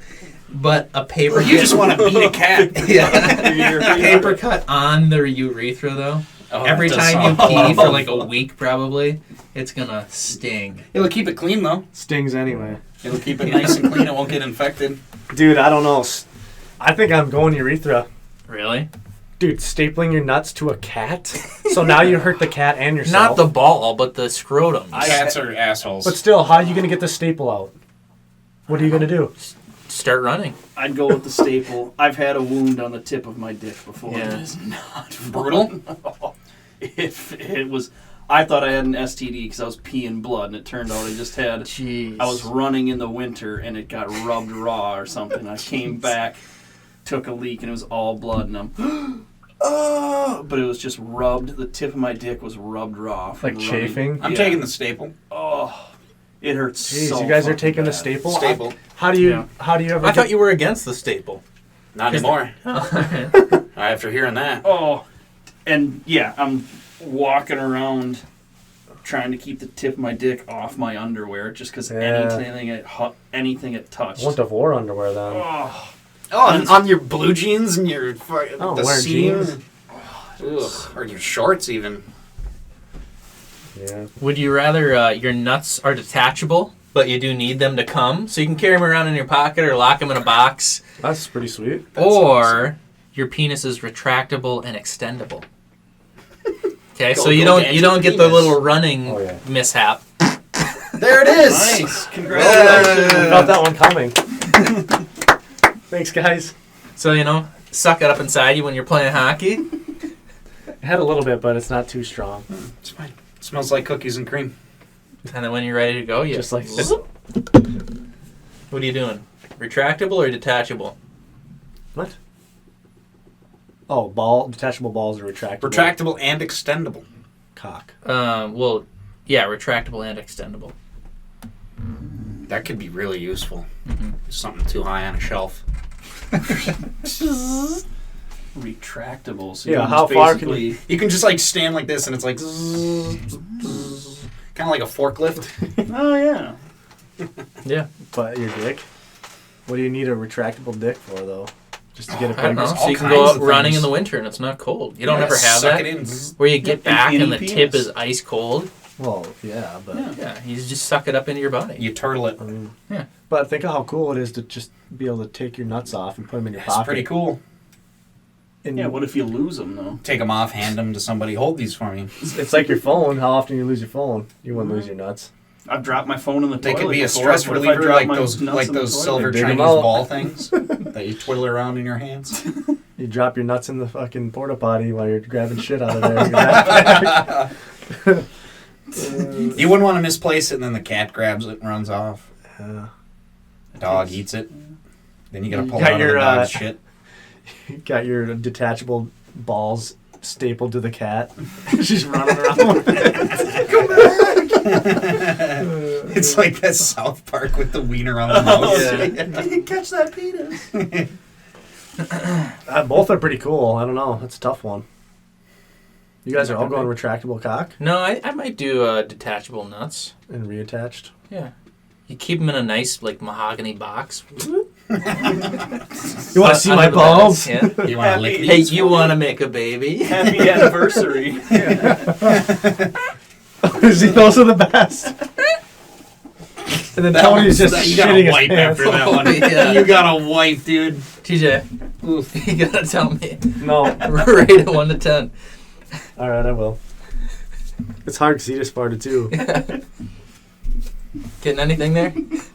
But a paper You just want to beat a cat. yeah. Paper cut on their urethra though. Oh, Every that does time you sound pee for awful. like a week probably, it's gonna sting. It'll keep it clean though. stings anyway? It'll keep it nice and clean. It won't get infected. Dude, I don't know. I think I'm going urethra. Really? Dude, stapling your nuts to a cat? So now you hurt the cat and yourself. Not the ball, but the scrotum. Cats are assholes. But still, how are you gonna get the staple out? What are you gonna do? Start running. I'd go with the staple. I've had a wound on the tip of my dick before. Yeah. It is not fun. Brutal? If it was, I thought I had an STD because I was peeing blood, and it turned out I just had. Jeez. I was running in the winter, and it got rubbed raw or something. I came back, took a leak, and it was all blood, and I'm. Oh, but it was just rubbed. The tip of my dick was rubbed raw. from Like running. chafing? I'm Yeah. taking the staple. Oh, it hurts. Jeez, so you guys are fucking taking the bad. staple? Staple. How do you Yeah. ever I thought you were against the staple. Not anymore. After hearing that. Oh, and yeah, I'm walking around trying to keep the tip of my dick off my underwear just because Yeah. anything it touched. I want to war underwear then. Oh, Oh, and on your blue jeans and your don't the wear seam. jeans. Ugh, or your shorts even. Yeah. Would you rather your nuts are detachable, but you do need them to come, so you can carry them around in your pocket or lock them in a box, That's pretty sweet. or your penis is retractable and extendable? Okay, Go- so you go don't get the penis. little running Oh, yeah. mishap. There it is. nice! Congratulations. I felt that one coming. Thanks, guys. So suck it up inside you when you're playing hockey. I had a little bit, but it's not too strong. It's fine. It smells like cookies and cream. And then when you're ready to go, you Just like this. What are you doing? Retractable or detachable? What? Oh, detachable balls are retractable. Retractable and extendable. Cock. Well, yeah, retractable and extendable. That could be really useful. Mm-hmm. Something too high on a shelf. Retractable. So Yeah, you how just far can basically- You can just like stand like this and it's like kind of like a forklift. Oh yeah. Yeah. But your dick? What do you need a retractable dick for, though? Just to get it I don't know. bigger? So you can go out running in the winter and it's not cold. You don't ever have Suck that? it in. Where you get Yeah, back and the infinity tip penis. is ice cold? Well, yeah, but... Yeah. Yeah, you just suck it up into your body. You turtle it. I mean, Yeah. But think of how cool it is to just be able to take your nuts off and put them in your That's pocket. pretty cool. And Yeah. What if you lose them though? Take them off, hand them to somebody. Hold these for me. It's like your phone. How often you lose your phone? You wouldn't lose your nuts. I've dropped my phone in the They toilet. could be a before. stress What if I reliever, drop like my those nuts in the toilet? silver Dig 'em Chinese out. ball things that you twiddle around in your hands. You drop your nuts in the fucking porta potty while you're grabbing shit out of there. in your backpack. You wouldn't want to misplace it, and then the cat grabs it and runs off. Yeah. Dog eats it. Then you gotta pull Got it out of your, the dog's shit. You got your detachable balls stapled to the cat. She's running around with it. It's like that South Park with the wiener on the mouse. Yeah. Catch that penis. Both are pretty cool. I don't know. That's a tough one. You guys are all going retractable cock No, I might do detachable nuts. and reattached. Yeah. You keep them in a nice, like, mahogany box. You want to see my balls? Yeah. You want to lick Hey, these? you want to make a baby? Happy anniversary. See, those are the best. And then Tony's just you gotta shitting his wipe pants. after that one. Yeah. You gotta wipe, dude. TJ, you gotta tell me. No. Rate it 1 to 10. All right, I will. It's hard because he just farted too. Getting anything there? It's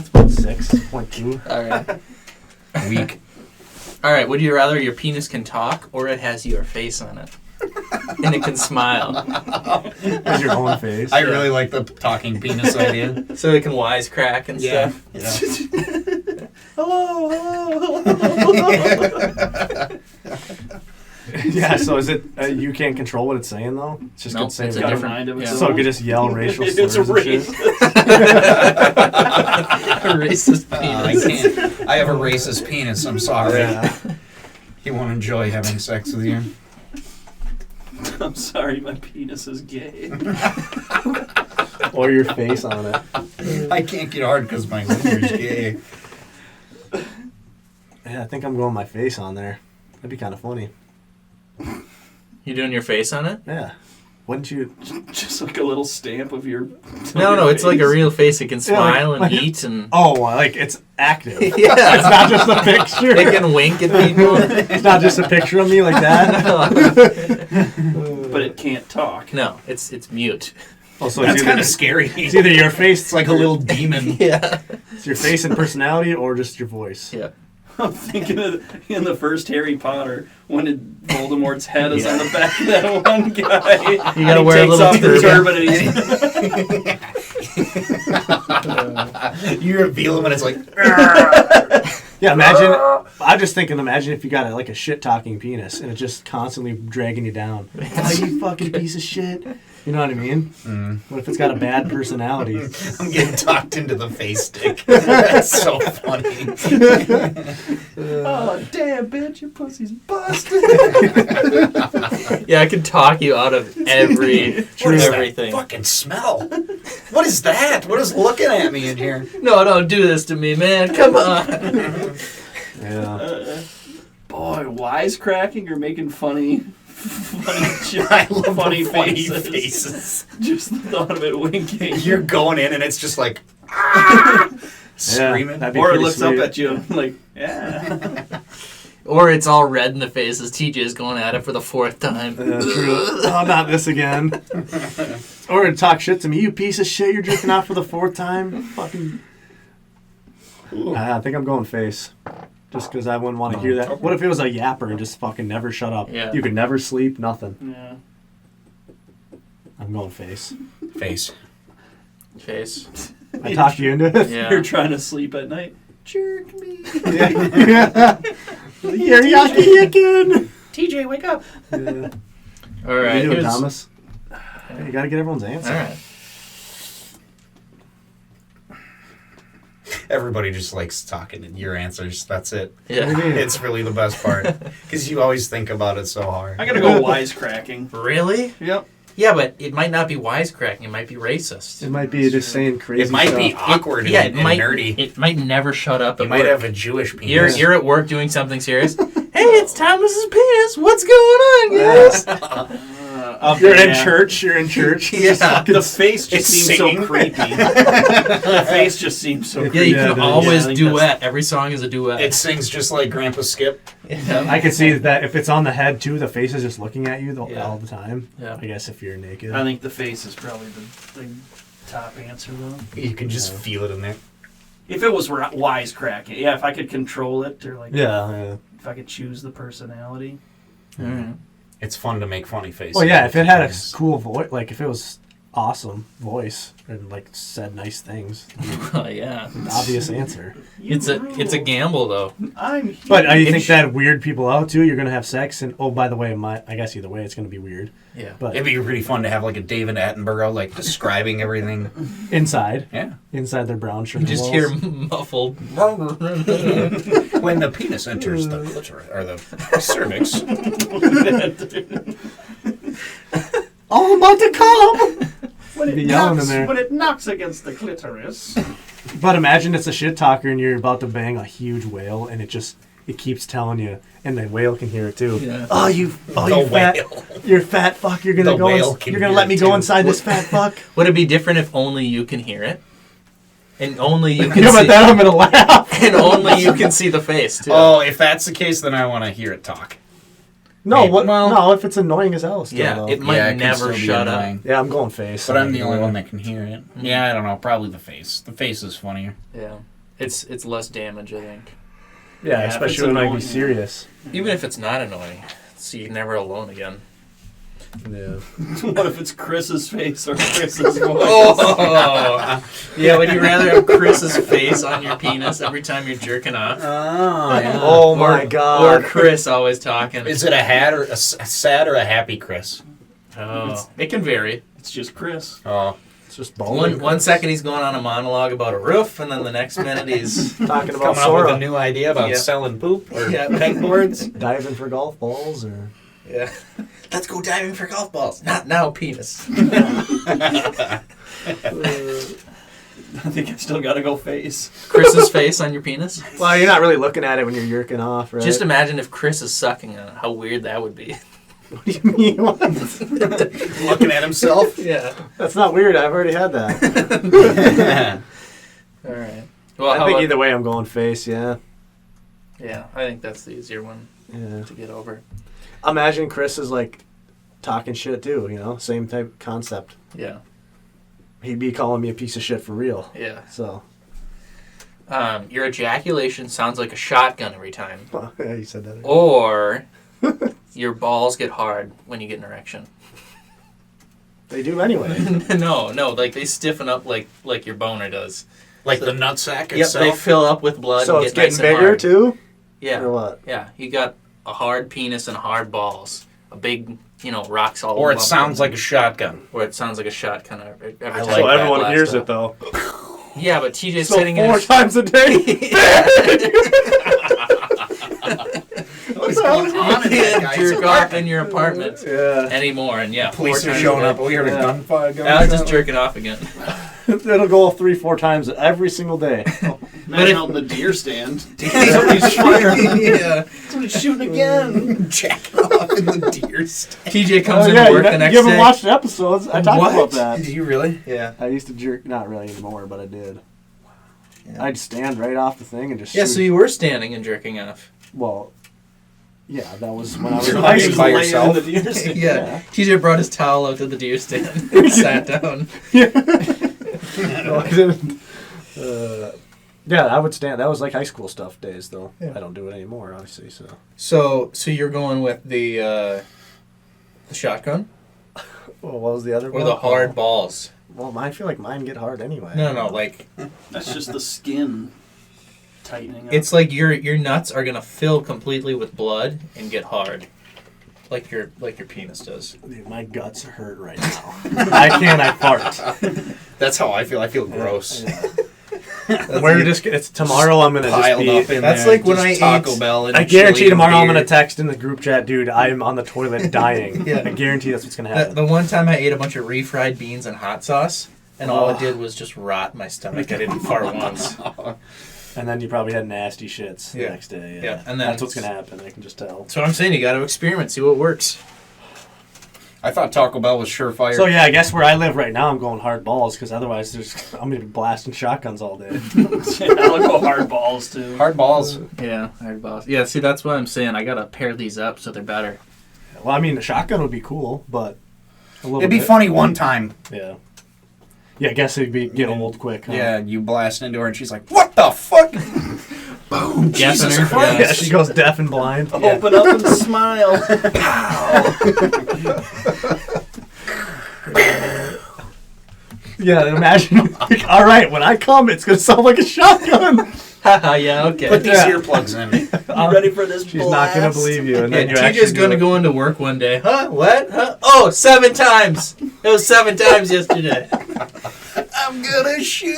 about 6.2. All right. Weak. All right. Would you rather your penis can talk or it has your face on it? And it can smile. With your own face. I really like the talking penis idea. So it can wisecrack and stuff. Yeah. Hello. Yeah, so is it you can't control what it's saying though? It's just Nope, gonna say it's a whatever. different- Mind of its yeah. So it own. could just yell racial slurs It's a and race. shit. Racist I penis. can't. I have a racist penis. I'm sorry. Yeah. He won't enjoy having sex with you. I'm sorry, my penis is gay. Or your face on it. I can't get hard because my wiener's gay. Yeah, I think I'm going my face on there. That'd be kind of funny. You doing your face on it? Yeah. Wouldn't you? Just like a little stamp of your. No, it's like a real face. It can Yeah, like- smile and like- eat and. Oh, like it's active. It's Yeah. not just a picture. It can wink at people. It's not just a picture of me like that. But it can't talk. No, it's mute. Oh, so That's it's kind either, of scary. it's either your face, It's like a little demon. Yeah. it's your face and personality, or just your voice. Yeah. I'm thinking of in the first Harry Potter when Voldemort's head is on the back of that one guy. You gotta wear a takes little off the turban. and he's You reveal him and it's like, Yeah, imagine. I'm just thinking, imagine if you got like a shit talking penis and it's just constantly dragging you down. Oh, you fucking piece of shit. You know what I mean? What if it's got a bad personality? I'm getting talked into the face stick. That's so funny. oh damn bitch, your pussy's busted. Yeah, I can talk you out of everything. What is that fucking smell? What is that? What is looking at me in here? No, don't do this to me, man. Come on. Yeah. Boy, wisecracking or making funny I love funny the funny faces. faces. Just the thought of it winking. You're going in and it's just like screaming. that'd be Or it pretty looks sweet. up at you like, yeah. Or it's all red in the face as TJ's going at it for the 4th time. Yeah, true. Oh, not this again. Or to talk shit to me, you piece of shit. You're drinking out for the 4th time. Fucking. I think I'm going face. Just because I wouldn't want to hear that. What if it was a yapper and just fucking never shut up? Yeah. You could never sleep, nothing. Yeah. I'm going face. Face. Face. I talked you into it? Yeah. You're trying to sleep at night. Jerk me. Yeah. You're yucky yicken. TJ, wake up. Yeah. All right. You do it, here's- Thomas. You gotta get everyone's answer. All right. Everybody just likes talking and your answers. That's it. Yeah. It's really the best part. Because you always think about it so hard. I gotta go wisecracking. Really? Yep. Yeah, but it might not be wisecracking. It might be racist. It might be just saying crazy It might be stuff. awkward Yeah, and, it might. nerdy. It might never shut up. You At might work. have a Jewish penis. You're at work doing something serious. Hey, it's Thomas's penis. What's going on, guys? You're in church. You're in church. Yeah. The face just It's seems singing. so creepy. The face just seems so Yeah, creepy. you Yeah, can dude. always I think duet. Every song is a duet. It sings just like Grandpa Skip. I can see that if it's on the head too, the face is just looking at you Yeah. all the time. Yeah. I guess if you're naked. I think the face is probably the top answer, though. You can just feel it in there. If it was wisecracking, yeah, if I could control it, or like, Yeah. if I could choose the personality. All right. It's fun to make funny faces. Well, yeah. If it had a cool voice, like if it was awesome voice and like said nice things. Yeah. Obvious answer. It's a gamble though. I'm here. But you think that weird people out too? You're gonna have sex, and oh, by the way, I guess either way, it's gonna be weird. Yeah. But It'd be pretty fun to have like a David Attenborough like describing everything. inside Yeah. their brown shirt. You just hear muffled. When the penis enters the clitoris or the cervix. all about to come. when be it yelling knocks, in there. when it knocks against the clitoris. But imagine it's a shit talker, and you're about to bang a huge whale, and it keeps telling you, and the whale can hear it too. Yeah. Oh, you fat, whale. you're fat fuck. You're The gonna whale go. can You're gonna hear let it me go too. inside this fat fuck. Would it be different if only you can hear it? And only you can Yeah, see but then I'm gonna laugh. and only you can see the face too. Oh, if that's the case, then I want to hear it talk. No, Hey, what? well- No, if it's annoying as hell. Still, yeah, though. it might Yeah, it can never still be shut up. annoying. Yeah, I'm going face. But I'm the only one that can hear it. Yeah, I don't know. Probably the face. The face is funnier. Yeah. It's less damage, I think. Yeah, Yeah, if especially it's when I be annoying. serious. Even if it's not annoying. So you're never alone again. Yeah. What if it's Chris's face or Chris's voice? Oh, yeah. Would you rather have Chris's face on your penis every time you're jerking off, Oh, yeah. Oh my god. or Chris always talking? Is it a hat or a sad or a happy Chris? Oh, it can vary. It's just Chris. Oh, It's just bowling. One second he's going on a monologue about a roof, and then the next minute he's talking about coming up with a Sora. new idea about Yeah. selling poop or Yeah. pegboards. Diving for golf balls or. yeah. Let's go diving for golf balls. Not now, penis. I think I still gotta go face. Chris's face on your penis. Well, you're not really looking at it when you're yerking off, right? Just imagine if Chris is sucking on it. How weird that would be. What do you mean? What? Looking at himself. Yeah. That's not weird. I've already had that. All right. Well, I how think about- either way, I'm going face. Yeah. Yeah, I think that's the easier one Yeah. to get over. Imagine Chris is like talking shit too. Same type concept. Yeah. He'd be calling me a piece of shit for real. Yeah. So. Your ejaculation sounds like a shotgun every time. Yeah, you said that. Or your balls get hard when you get an erection. They do anyway. no, like they stiffen up like your boner does. Like the nutsack Yep, itself. they fill up with blood So and it's get nice getting and bigger hard. too, Yeah. or what? Yeah, you got a hard penis and hard balls. A big, rocks all Or over. it sounds like a shotgun. Or it sounds like a shotgun every time. like So that everyone blast hears off. it though. Yeah, but TJ's So sitting in 4 his... times a day. What's going on in that guy's jerk off apartment? in your apartment Yeah. anymore, and yeah, Police 4 are times showing a day. up. We heard a Yeah. gunfire going I was just on. jerking off again. It'll go 3-4 times every single day. Man out in the deer stand. Somebody's firing. Yeah. Somebody's shooting again. Jacking off in the deer stand. TJ comes Oh, in yeah, to you work the next haven't day. watched the episodes. I talked What? about that. Did you really? Yeah. I used to jerk, not really anymore, but I did. Yeah. I'd stand right off the thing and just Yeah, shoot. so you were standing and jerking off. Well, yeah, that was when I was in You're high lying school. by Laying yourself? in the deer stand. Yeah. TJ brought his towel out to the deer stand and sat down. No, I didn't. Yeah, I would stand. That was like high school stuff days, though. Yeah. I don't do it anymore, obviously. So. So you're going with the shotgun Well, what was the other or one? the hard balls? Well, I feel like mine get hard anyway. No, like That's just the skin tightening up. it's like your nuts are gonna fill completely with blood and get hard, like your penis does. Dude, my guts hurt right now. I can't. I fart. That's how I feel. I feel gross. We're just. It's tomorrow. I'm gonna just Piled be. up in That's there, like when just I Taco ate- Bell and I guarantee chili tomorrow and I'm gonna beer. text in the group chat, dude. I'm on the toilet dying. Yeah. I guarantee that's what's gonna happen. The one time I ate a bunch of refried beans and hot sauce, and all it Oh. did was just rot my stomach. I didn't fart once. And then you probably had nasty shits the Yeah. next day. Yeah, and then that's what's gonna happen. I can just tell. That's what I'm saying. You got to experiment, see what works. I thought Taco Bell was surefire. So yeah, I guess where I live right now, I'm going hard balls because otherwise, I'm gonna be blasting shotguns all day. I'll go hard balls too. Hard balls. Yeah, hard balls. Yeah, see, that's what I'm saying. I gotta pair these up so they're better. Well, I mean, the shotgun would be cool, but a little It'd be bit. funny one time. Yeah. Yeah, I guess it'd get old quick. Huh? Yeah, you blast into her and she's like, "What the fuck?" Boom! Jesus Deafener. Christ! Yeah, she goes deaf and blind. Open up and smile. Yeah, imagine. All right, when I come, it's gonna sound like a shotgun. Haha, yeah, okay. Put these earplugs in. You ready for this? She's not gonna believe you, and then you TJ's actually going to go into work one day. Huh? What? Huh? Oh, 7 times. It was 7 times yesterday. I'm gonna shoot.